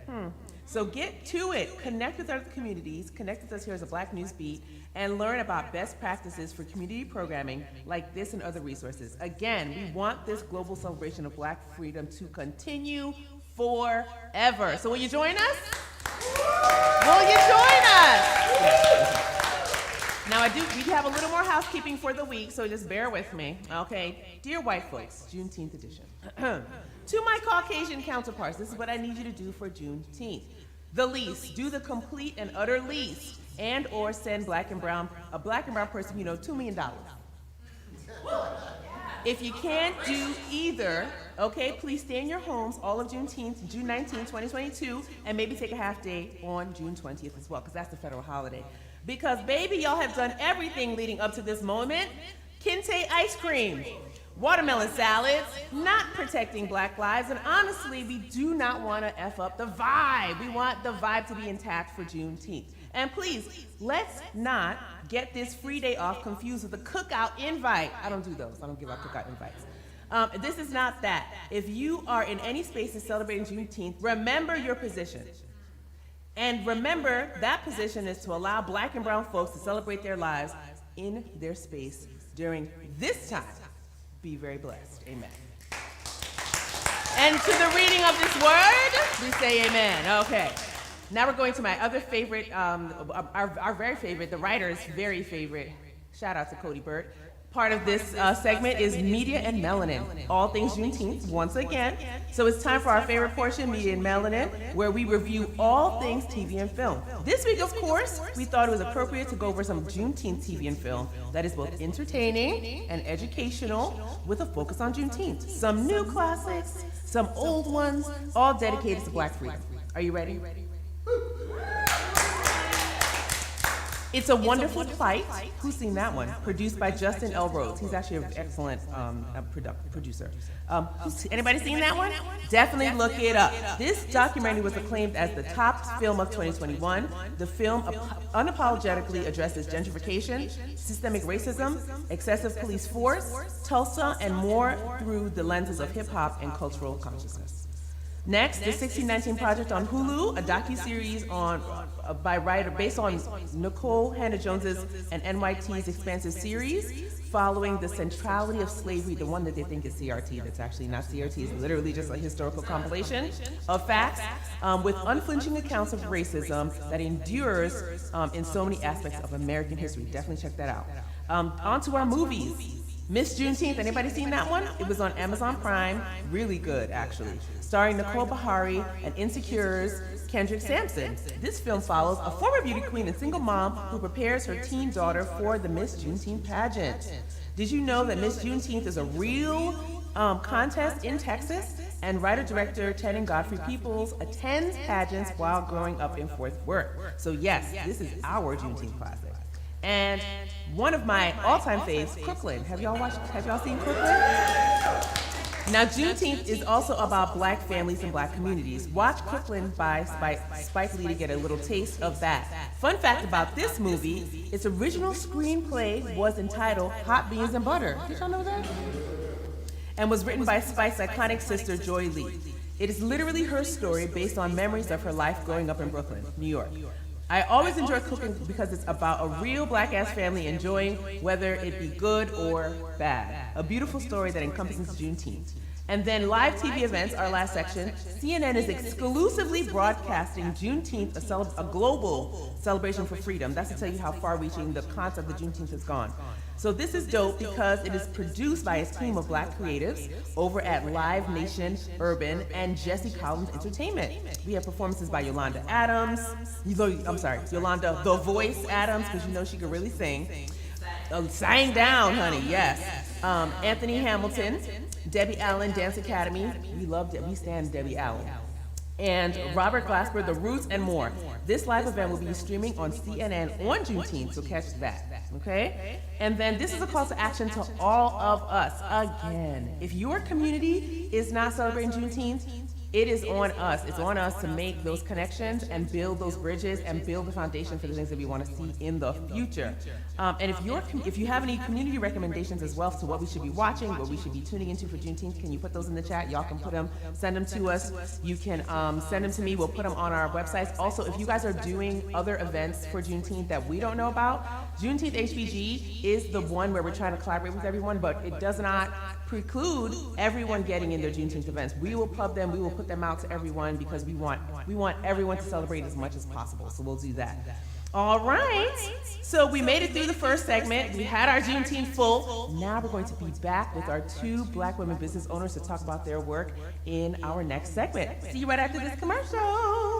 So get to it. Connect with our communities, connect with us here as a Black NewsBeat, and learn about best practices for community programming like this and other resources. Again, we want this global celebration of Black freedom to continue forever. So will you join us? Will you join us? Now we have a little more housekeeping for the week, so just bear with me, okay? Dear white folks, Juneteenth edition. To my Caucasian counterparts, this is what I need you to do for Juneteenth. The least, do the complete and utter least, and or send a black and brown person, $2 million. If you can't do either, okay, please stay in your homes all of Juneteenth, June 19, 2022, and maybe take a half day on June 20th as well, because that's the federal holiday. Because baby, y'all have done everything leading up to this moment. Kente ice cream, watermelon salads, not protecting Black lives, and honestly, we do not want to F up the vibe. We want the vibe to be intact for Juneteenth. And please, let's not get this free day off confused with a cookout invite. I don't do those. I don't give out cookout invites. This is not that. If you are in any spaces celebrating Juneteenth, remember your position. And remember, that position is to allow Black and brown folks to celebrate their lives in their space during this time. Be very blessed. Amen. And to the reading of this word, we say amen. Okay. Now we're going to my other favorite, our very favorite, the writer's very favorite, shout out to Cody Burt. Part of this segment is Media and Melanin, all things Juneteenth, once again. So it's time for our favorite portion, Media and Melanin, where we review all things TV and film. This week, of course, we thought it was appropriate to go over some Juneteenth TV and film that is both entertaining and educational, with a focus on Juneteenth. Some new classics, some old ones, all dedicated to Black freedom. Are you ready? It's a Wonderful Plight. Who's seen that one? Produced by Justin L. Rhodes. He's actually an excellent producer. Anybody seen that one? Definitely look it up. This documentary was acclaimed as the top film of 2021. The film unapologetically addresses gentrification, systemic racism, excessive police force, Tulsa, and more through the lenses of hip-hop and cultural consciousness. Next, the 1619 Project on Hulu, a docuseries based on Nicole Hannah-Jones's and NYT's expansive series, following the centrality of slavery, the one that they think is CRT, that's actually not CRT, it's literally just a historical compilation of facts, with unflinching accounts of racism that endures in so many aspects of American history. Definitely check that out. On to our movies. Miss Juneteenth, anybody seen that one? It was on Amazon Prime, really good actually. Starring Nicole Beharie and Insecure's Kendrick Sampson. This film follows a former beauty queen and single mom who prepares her teen daughter for the Miss Juneteenth pageant. Did you know that Miss Juneteenth is a real contest in Texas? And writer-director Tenon Godfrey Peoples attends pageants while growing up in Fort Worth. So yes, this is our Juneteenth classic. And one of my all-time faves, Crooklyn. Have y'all seen Crooklyn? Now, Juneteenth is also about black families and black communities. Watch Crooklyn by Spike Lee to get a little taste of that. Fun fact about this movie, its original screenplay was entitled Hot Beans and Butter. Did y'all know that? And was written by Spike's iconic sister, Joy Lee. It is literally her story based on memories of her life growing up in Brooklyn, New York. I always enjoy cooking because it's about a real black-ass family enjoying whether it be good or bad. A beautiful story that encompasses Juneteenth. And then live TV events, our last section. CNN is exclusively broadcasting Juneteenth, a global celebration for freedom. That's to tell you how far-reaching the concept of Juneteenth has gone. So this is dope because it is produced by a team of black creatives over at Live Nation Urban and Jesse Collins Entertainment. We have performances by Yolanda The Voice Adams, because you know she can really sing. Sang down, honey, yes. Anthony Hamilton, Debbie Allen Dance Academy. We stand Debbie Allen. And Robert Glasper, The Roots, and more. This live event will be streaming on CNN on Juneteenth, so catch that, okay? And then this is a call to action to all of us. Again, if your community is not celebrating Juneteenth, it is on us. It's on us to make those connections and build those bridges and build the foundation for the things that we want to see in the future. And if you have any community recommendations as well to what we should be watching, what we should be tuning into for Juneteenth, can you put those in the chat? Y'all can put them, send them to us. You can send them to me. We'll put them on our websites. Also, if you guys are doing other events for Juneteenth that we don't know about, Juneteenth HBG is the one where we're trying to collaborate with everyone, but it does not preclude everyone getting in their Juneteenth events. We will pub them, we will put them out to everyone because we want everyone to celebrate as much as possible. So we'll do that. All right. So we made it through the first segment. We had our Juneteenth full. Now we're going to be back with our two black women business owners to talk about their work in our next segment. See you right after this commercial.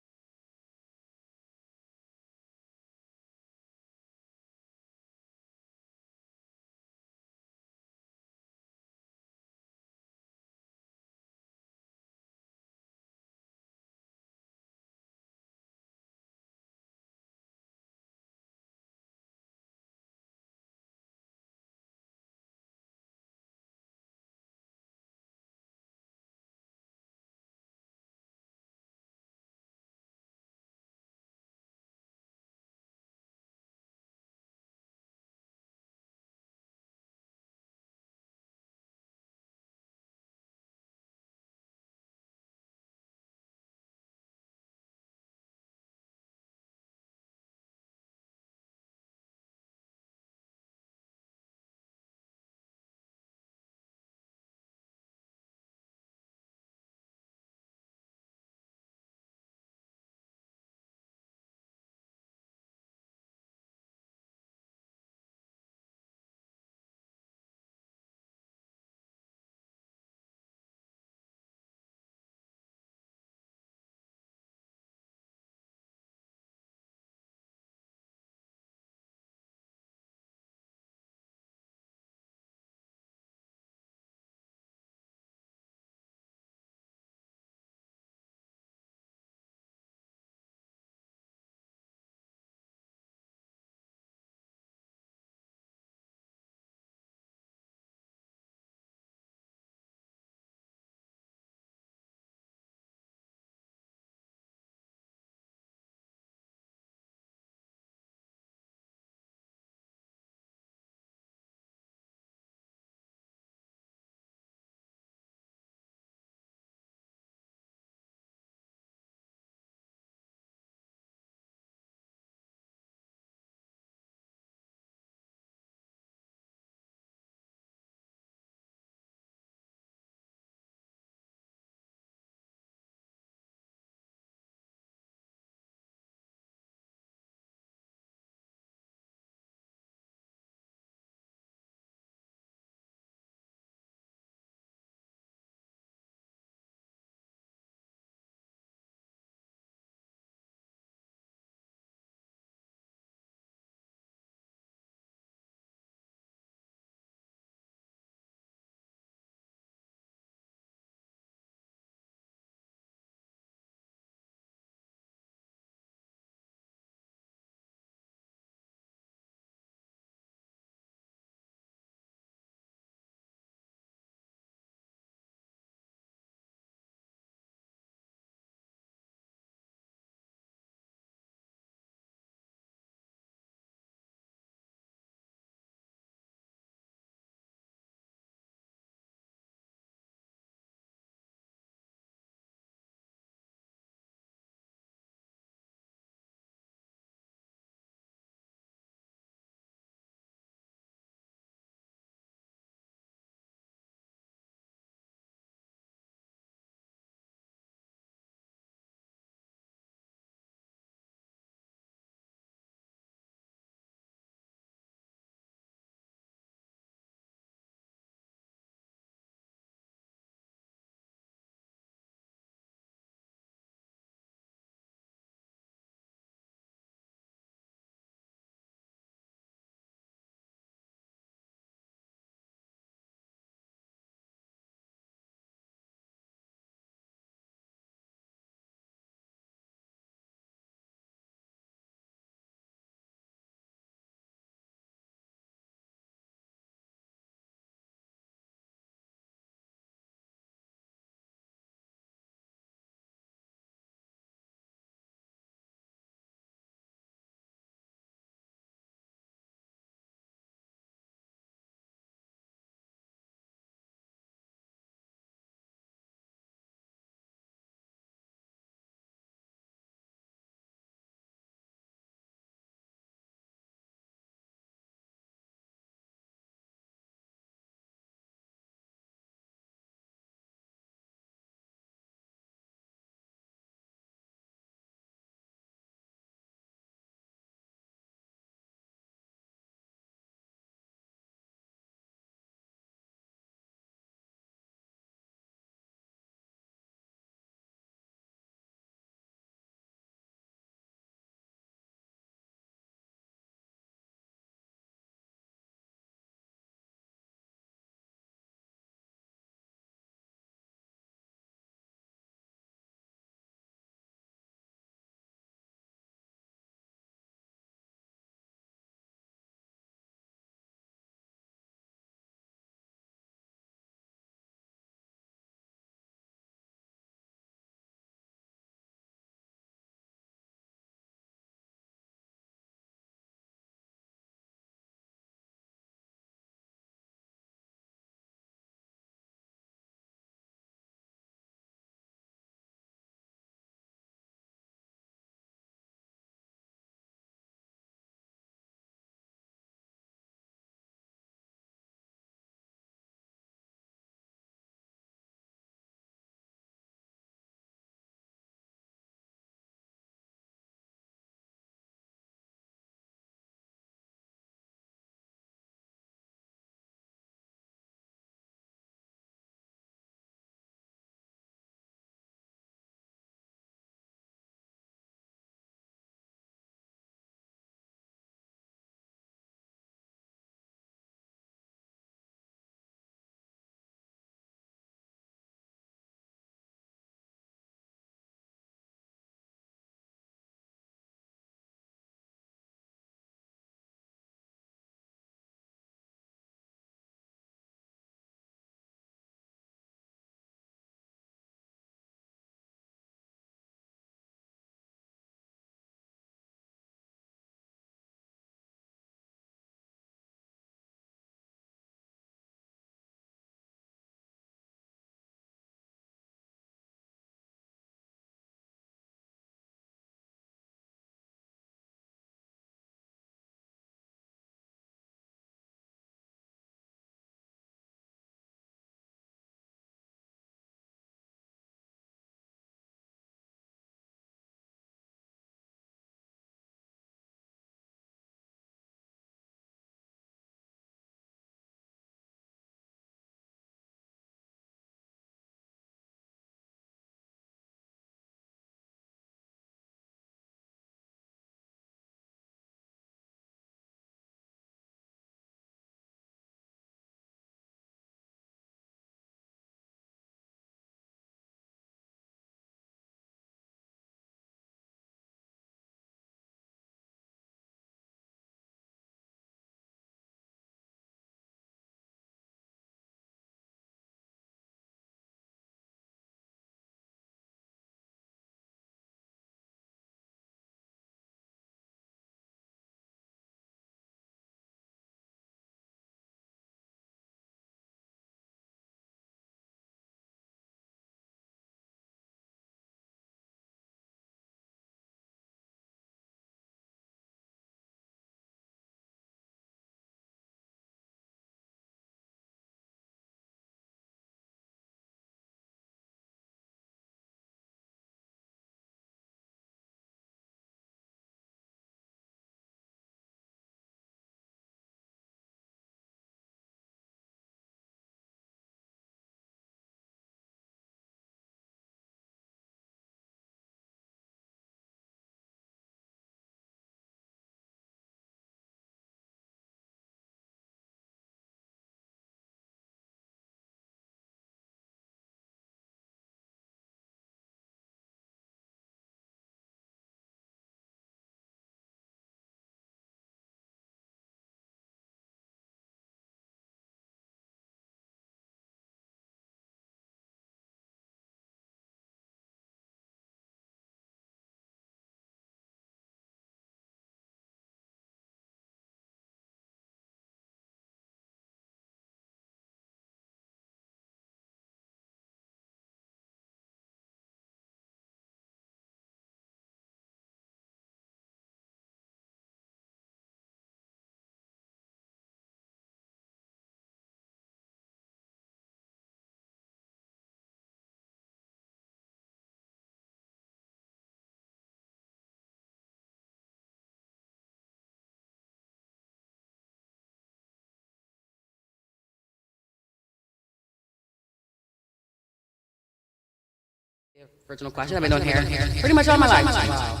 Original question. I've been doing hair pretty much all my life. Wow.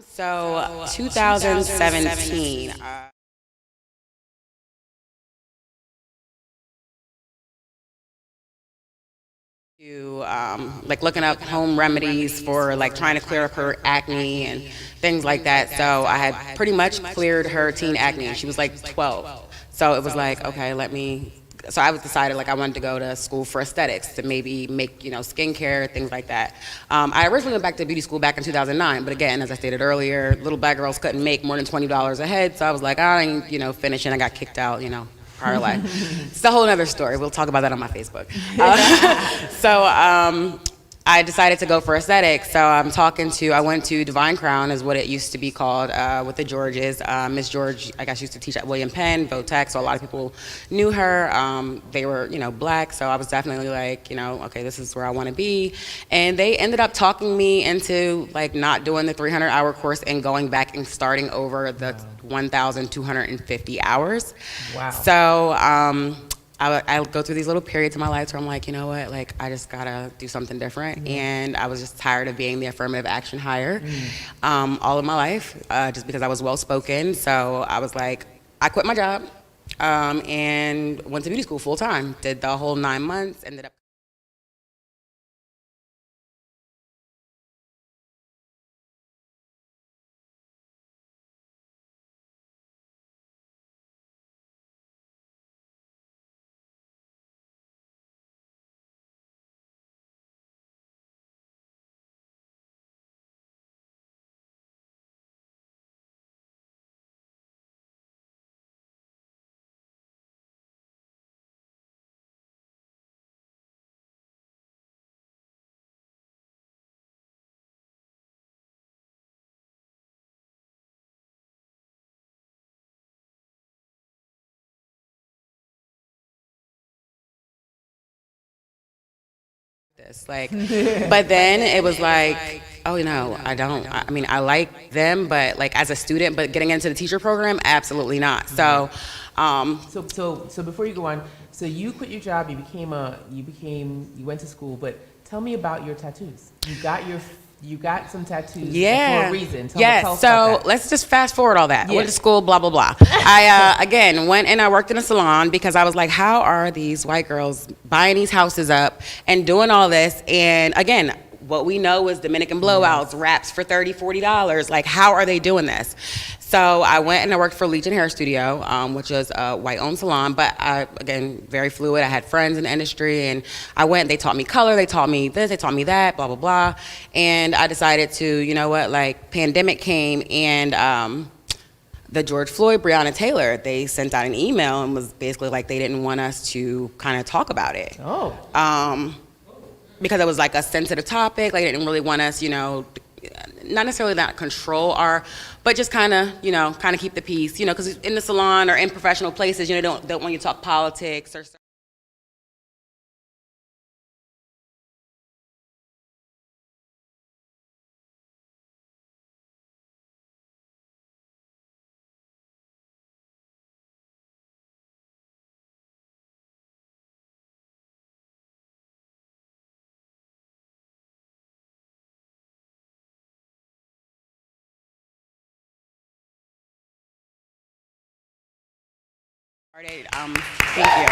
So 2017. Like looking up home remedies for like trying to clear up her acne and things like that. So I had pretty much cleared her teen acne. She was like 12. So it was like, okay, so I was decided like I wanted to go to school for aesthetics to maybe make, skincare, things like that. I originally went back to beauty school back in 2009, but again, as I stated earlier, little black girls couldn't make more than $20 a head. So I was like, I ain't, finishing. I got kicked out, prior life. It's a whole other story. We'll talk about that on my Facebook. I decided to go for aesthetics. So I went to Divine Crown is what it used to be called with the Georges. Miss George, I guess, used to teach at William Penn, Votech, so a lot of people knew her. They were, black, so I was definitely like, okay, this is where I want to be. And they ended up talking me into like not doing the 300-hour course and going back and starting over the 1,250 hours. Wow. So I go through these little periods in my life where I'm like, you know what, like I just gotta do something different. And I was just tired of being the affirmative action hire all of my life, just because I was well spoken. So I was like, I quit my job and went to beauty school full time. Did the whole 9 months, ended up this, like, but then it was like, oh no, I don't. I mean, I like them, but like as a student, but getting into the teacher program, absolutely not. So, so before you go on, so you quit your job, you went to school, but tell me about your tattoos. You got some tattoos for a reason. Tell us so about that. let's just fast forward all that. I went to school, blah, blah, blah. I, again, went and I worked in a salon because I was like, how are these white girls buying these houses up and doing all this? And again, what we know is Dominican blowouts, wraps for $30, $40. Like, how are they doing this? So I went and I worked for Legion Hair Studio, which is a white-owned salon, but again, very fluid. I had friends in the industry, and I went, they taught me color, they taught me this, they taught me that, blah, blah, blah. And I decided to, you know what, like, pandemic came, and the George Floyd, Breonna Taylor, they sent out an email and was basically like they didn't want us to kind of talk about it. Because it was like a sensitive topic, like they didn't really want us, not necessarily not control but just kind of, kind of keep the peace, because in the salon or in professional places, don't want you to talk politics or. Thank you.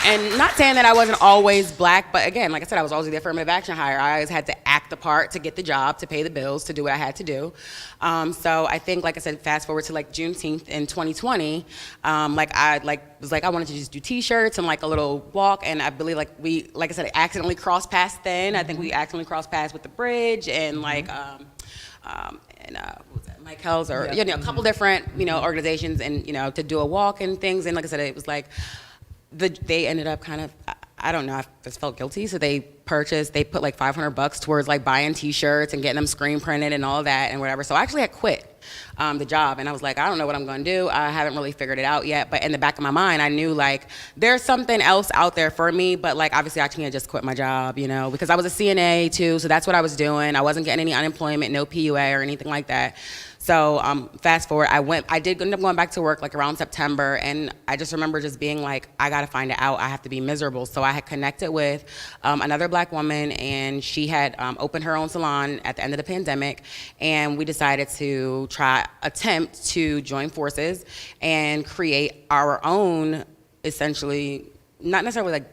And not saying that I wasn't always black, but again, like I said, I was always the affirmative action hire. I always had to act the part to get the job, to pay the bills, to do what I had to do. So I think, like I said, fast forward to like Juneteenth in 2020, I wanted to just do T-shirts and like a little walk, and I believe like I said, accidentally crossed paths then. I think we accidentally crossed paths with the bridge and like, what was that, Mike Hells or a couple different organizations, and to do a walk and things. And like I said, it was like they ended up kind of, I don't know, I just felt guilty. So they put like $500 towards like buying T-shirts and getting them screen printed and all that and whatever. So I actually had quit the job, and I was like, I don't know what I'm going to do. I haven't really figured it out yet. But in the back of my mind, I knew like there's something else out there for me. But like obviously I can't just quit my job, because I was a CNA too. So that's what I was doing. I wasn't getting any unemployment, no PUA or anything like that. So fast forward, I did end up going back to work like around September, and I just remember just being like, I gotta find it out. I have to be miserable. So I had connected with another Black woman, and she had opened her own salon at the end of the pandemic, and we decided to attempt to join forces and create our own, essentially, not necessarily like,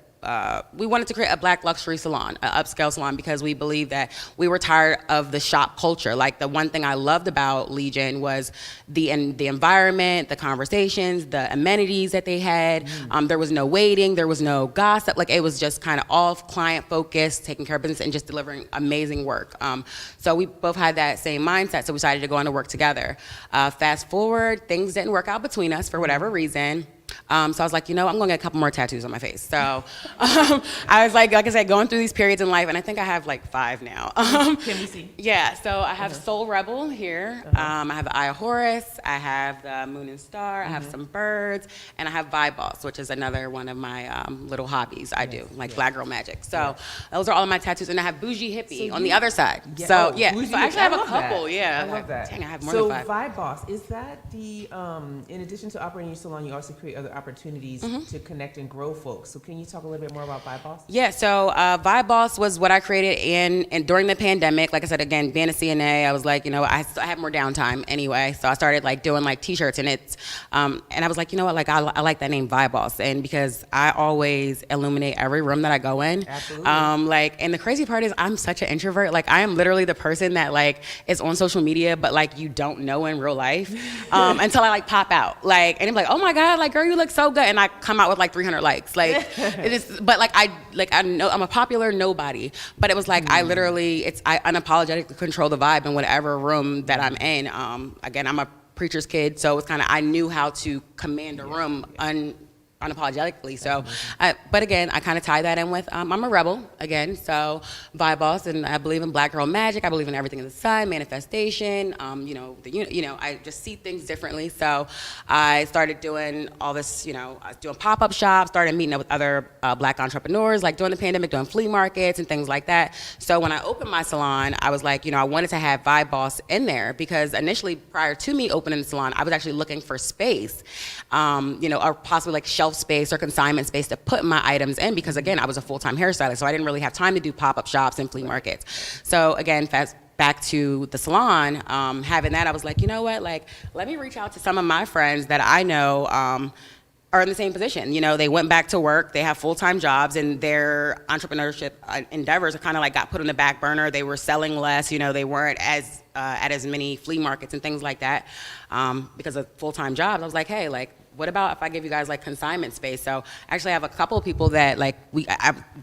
we wanted to create a Black luxury salon, an upscale salon, because we believed that we were tired of the shop culture. Like, the one thing I loved about Legion was the environment, the conversations, the amenities that they had. There was no waiting, there was no gossip. Like, it was just kind of all client focused, taking care of business and just delivering amazing work. So we both had that same mindset, so we decided to go on to work together. Fast forward, things didn't work out between us for whatever reason. So I was like, I'm gonna get a couple more tattoos on my face. So I was like I said, going through these periods in life, and I think I have like 5 now. Can we see? Yeah, so I have Soul Rebel here. I have the Eye of Horus. I have the Moon and Star. I have some birds, and I have Vibe Boss, which is another one of my little hobbies I do, like Black Girl Magic. So those are all of my tattoos, and I have Bougie Hippie on the other side. Yeah. So Oh, yeah, Bougie so I actually have a love that. couple. Yeah, I love that. Dang, I have more so than 5. Vibe Boss, is that the in addition to operating your salon, you also create other opportunities to connect and grow folks. So can you talk a little bit more about Vibe Boss? Yeah, so Vibe Boss was what I created and during the pandemic. Like I said, again, being a CNA, I was like, I have more downtime anyway. So I started like doing like t-shirts, and it's, and I was like, what, like I like that name Vibe Boss. And because I always illuminate every room that I go in. Absolutely. And the crazy part is I'm such an introvert. Like, I am literally the person that like is on social media, but like you don't know in real life until I like pop out. Like, and I'm like, oh my God, like girl, you look so good. And I come out with like 300 likes. Like, it is, but like I know I'm a popular nobody, but it was like I unapologetically control the vibe in whatever room that I'm in. Again, I'm a preacher's kid, so it's kind of, I knew how to command a room unapologetically. So, but again, I kind of tie that in with I'm a rebel again. So, Vibe Boss, and I believe in Black Girl Magic. I believe in everything in the sun, manifestation. I just see things differently. So, I started doing all this. I was doing pop-up shops, started meeting up with other Black entrepreneurs, like during the pandemic, doing flea markets and things like that. So, when I opened my salon, I was like, I wanted to have Vibe Boss in there because initially, prior to me opening the salon, I was actually looking for space, or possibly like shelf space or consignment space to put my items in, because again, I was a full-time hairstylist, so I didn't really have time to do pop-up shops and flea markets. So again, back to the salon, having that, I was like, you know what, like, let me reach out to some of my friends that I know are in the same position. They went back to work, they have full-time jobs, and their entrepreneurship endeavors are kind of like got put on the back burner. They were selling less, they weren't as at as many flea markets and things like that because of full-time jobs. I was like, hey, like, what about if I give you guys like consignment space? So actually I have a couple of people that like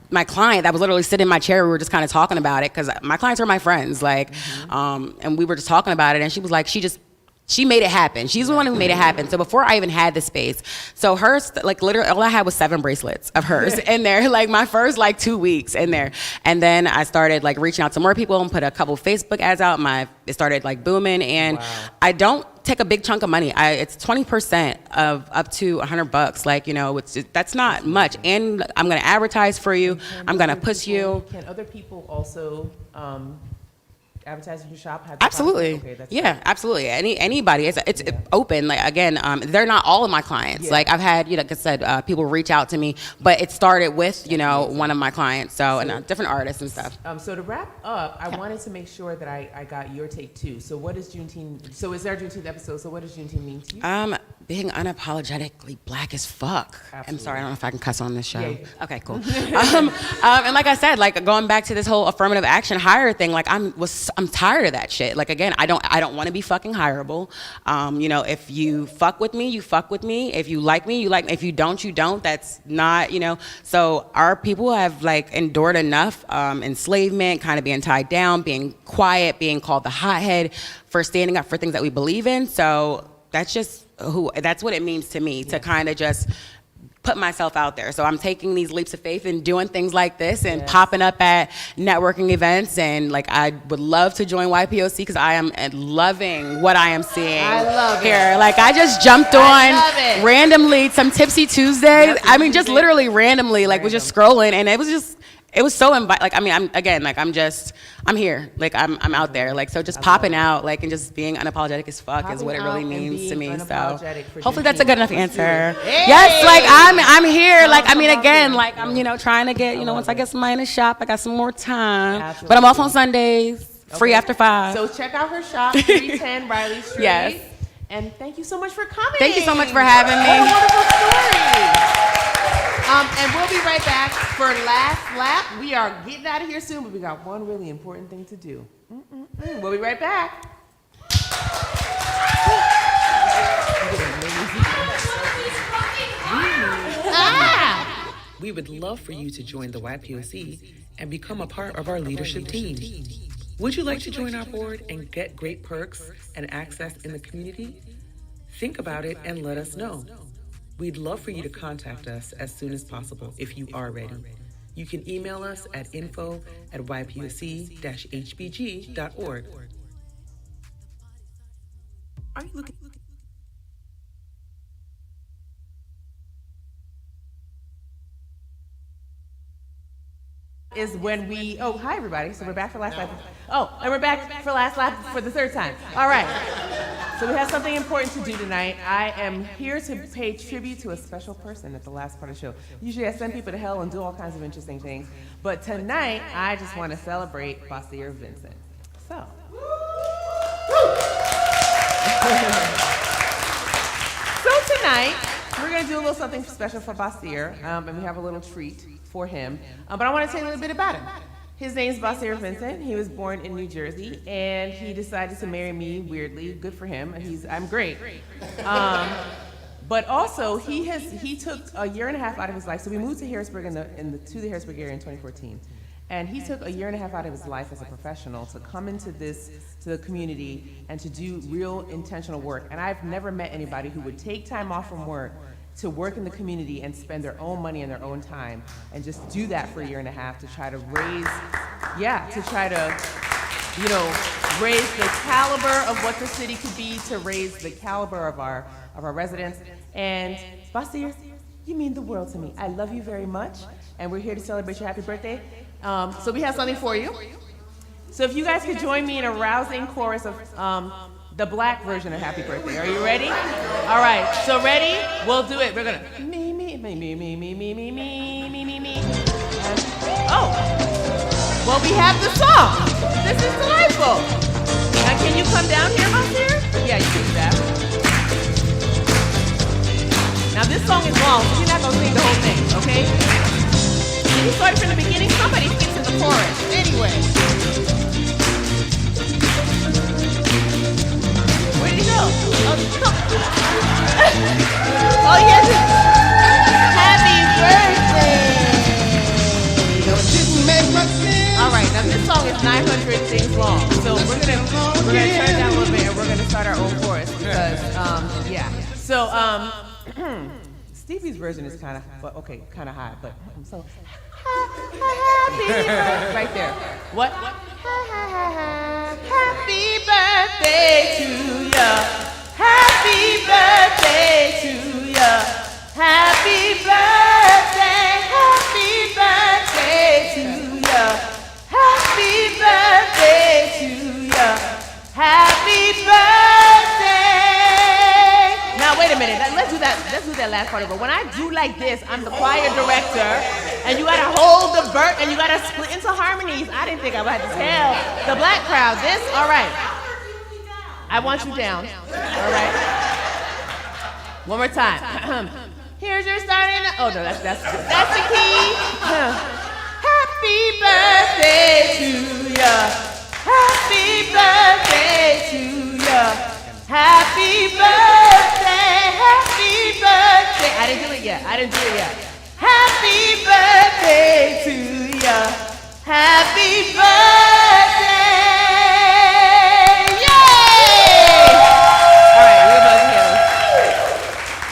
my client that was literally sitting in my chair, we were just kind of talking about it, because my clients are my friends, like, and we were just talking about it, and she was like, she made it happen. She's the one who made it happen. So before I even had the space, so hers, like literally all I had was 7 bracelets of hers in there, like my first like 2 weeks in there. And then I started like reaching out to more people and put a couple Facebook ads out. It started like booming, and I don't take a big chunk of money. It's 20% of up to $100. Like, that's not much. And I'm gonna advertise for you. I'm gonna push you. Can other people also advertise in your shop? Absolutely. Okay, that's yeah, great. Absolutely. Anybody. It's open. Like, again, they're not all of my clients. Yeah. Like, I've had, like I said, people reach out to me, but it started with, one of my clients. So, and different artists and stuff. So to wrap up, I wanted to make sure that I got your take too. So what is Juneteenth? So is our Juneteenth episode? So what does Juneteenth mean to you? Being unapologetically Black as fuck. Absolutely. I'm sorry, I don't know if I can cuss on this show. Yeah. Okay, cool. And like I said, like going back to this whole affirmative action hire thing, like I'm tired of that shit. Like, again, I don't want to be fucking hireable. If you fuck with me, you fuck with me. If you like me, you like me. If you don't, you don't. That's not, So our people have like endured enough enslavement, kind of being tied down, being quiet, being called the hothead for standing up for things that we believe in. So that's just that's what it means to me, to kind of just put myself out there. So I'm taking these leaps of faith and doing things like this and popping up at networking events, and like I would love to join YPOC because I am loving what I am seeing here. Like, I just jumped on randomly some Tipsy Tuesday. I mean, just literally randomly, like was just scrolling, and it was just it was so like, I mean, I'm here. Like, I'm out there. Like, so just popping out, like, and just being unapologetic as fuck is what it really means to me. So hopefully that's a good enough answer. Yes, like, I'm here. Like, I mean, again, like, I'm, trying to get, once I get some money in the shop, I got some more time. Absolutely. But I'm off on Sundays, free after 5. So check out her shop, 310 Riley Street. Yes. And thank you so much for coming. Thank you so much for having me. What a wonderful story. And we'll be right back for last lap. We are getting out of here soon, but we got one really important thing to do. We'll be right back. We would love for you to join the YPOC and become a part of our leadership team. Would you like to join our board and get great perks and access in the community? Think about it and let us know. We'd love for you to contact us as soon as possible if you are ready. You can email us at info@ypoc-hbg.org. Are you looking? Is when we, hi everybody. So we're back for last lap. And we're back for last lap for the third time. All right. So we have something important to do tonight. I am here to pay tribute to a special person at the last part of the show. Usually I send people to hell and do all kinds of interesting things. But tonight, I just want to celebrate Basier Vincent. So. So tonight, we're going to do a little something special for Basier, and we have a little treat for him. But I want to tell you a little bit about him. His name's Basier Vincent. He was born in New Jersey, and he decided to marry me weirdly. Good for him. I'm great. But also, he took a year and a half out of his life. So we moved to Harrisburg to the Harrisburg area in 2014. And he took a year and a half out of his life as a professional to come into the community and to do real intentional work. And I've never met anybody who would take time off from work to work in the community and spend their own money and their own time and just do that for a year and a half to try to raise the caliber of what the city could be, to raise the caliber of our residents. And Basier, you mean the world to me. I love you very much, and we're here to celebrate your happy birthday. So we have something for you. So if you guys could join me in a rousing chorus of the black version of Happy Birthday. Are you ready? All right, so ready? We'll do it. We're gonna me. Oh, well, we have the song. This is delightful. Now, can you come down here, Basier? Yeah, you can do that. Now, this song is long, so you're not gonna sing the whole thing, okay? If you start from the beginning, somebody gets in the chorus. Anyway. Where'd he go? Oh, yes. Happy birthday. All right, now this song is 900 things long. So we're gonna turn it down a little bit and we're gonna start our own chorus because, So, Stevie's version is kind of high, but I'm so happy. Right there. What? Happy birthday to ya. Happy birthday to ya. Happy birthday. Happy birthday to ya. Happy birthday to ya. Happy birthday. Now wait a minute. Let's do that. Let's do that last part of it. When I do like this, I'm the choir director, and you gotta hold the and you gotta split into harmonies. I didn't think I would have to tell the black crowd this. All right. I want you down. All right. One more time. Here's your starting. Oh no, that's the key. Happy birthday to ya. Happy birthday to ya. Happy birthday. Happy birthday. I didn't do it yet. Happy birthday to ya. Happy birthday. Yay! All right, we're about to hear this.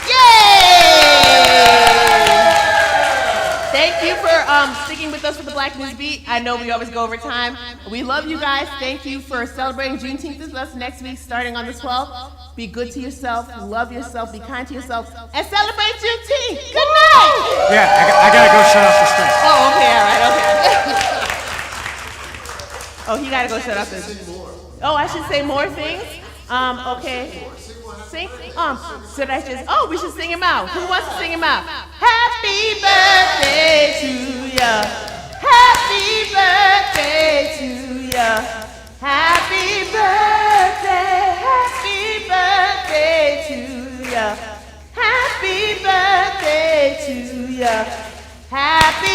Yay! Thank you for sticking with us for the Black NewsBeat. I know we always go over time. We love you guys. Thank you for celebrating Juneteenth with us next week, starting on the 12th. Be good to yourself, love yourself, be kind to yourself, and celebrate Juneteenth. Good night. Yeah, I gotta go shut off the screen. Oh, okay, all right, okay. Oh, he gotta go shut up. Oh, I should say more things? Okay. Sing? Should I just, we should sing him out. Who wants to sing him out? Happy birthday to ya. Happy birthday to ya. Happy birthday, happy birthday to ya. Happy birthday to ya. Happy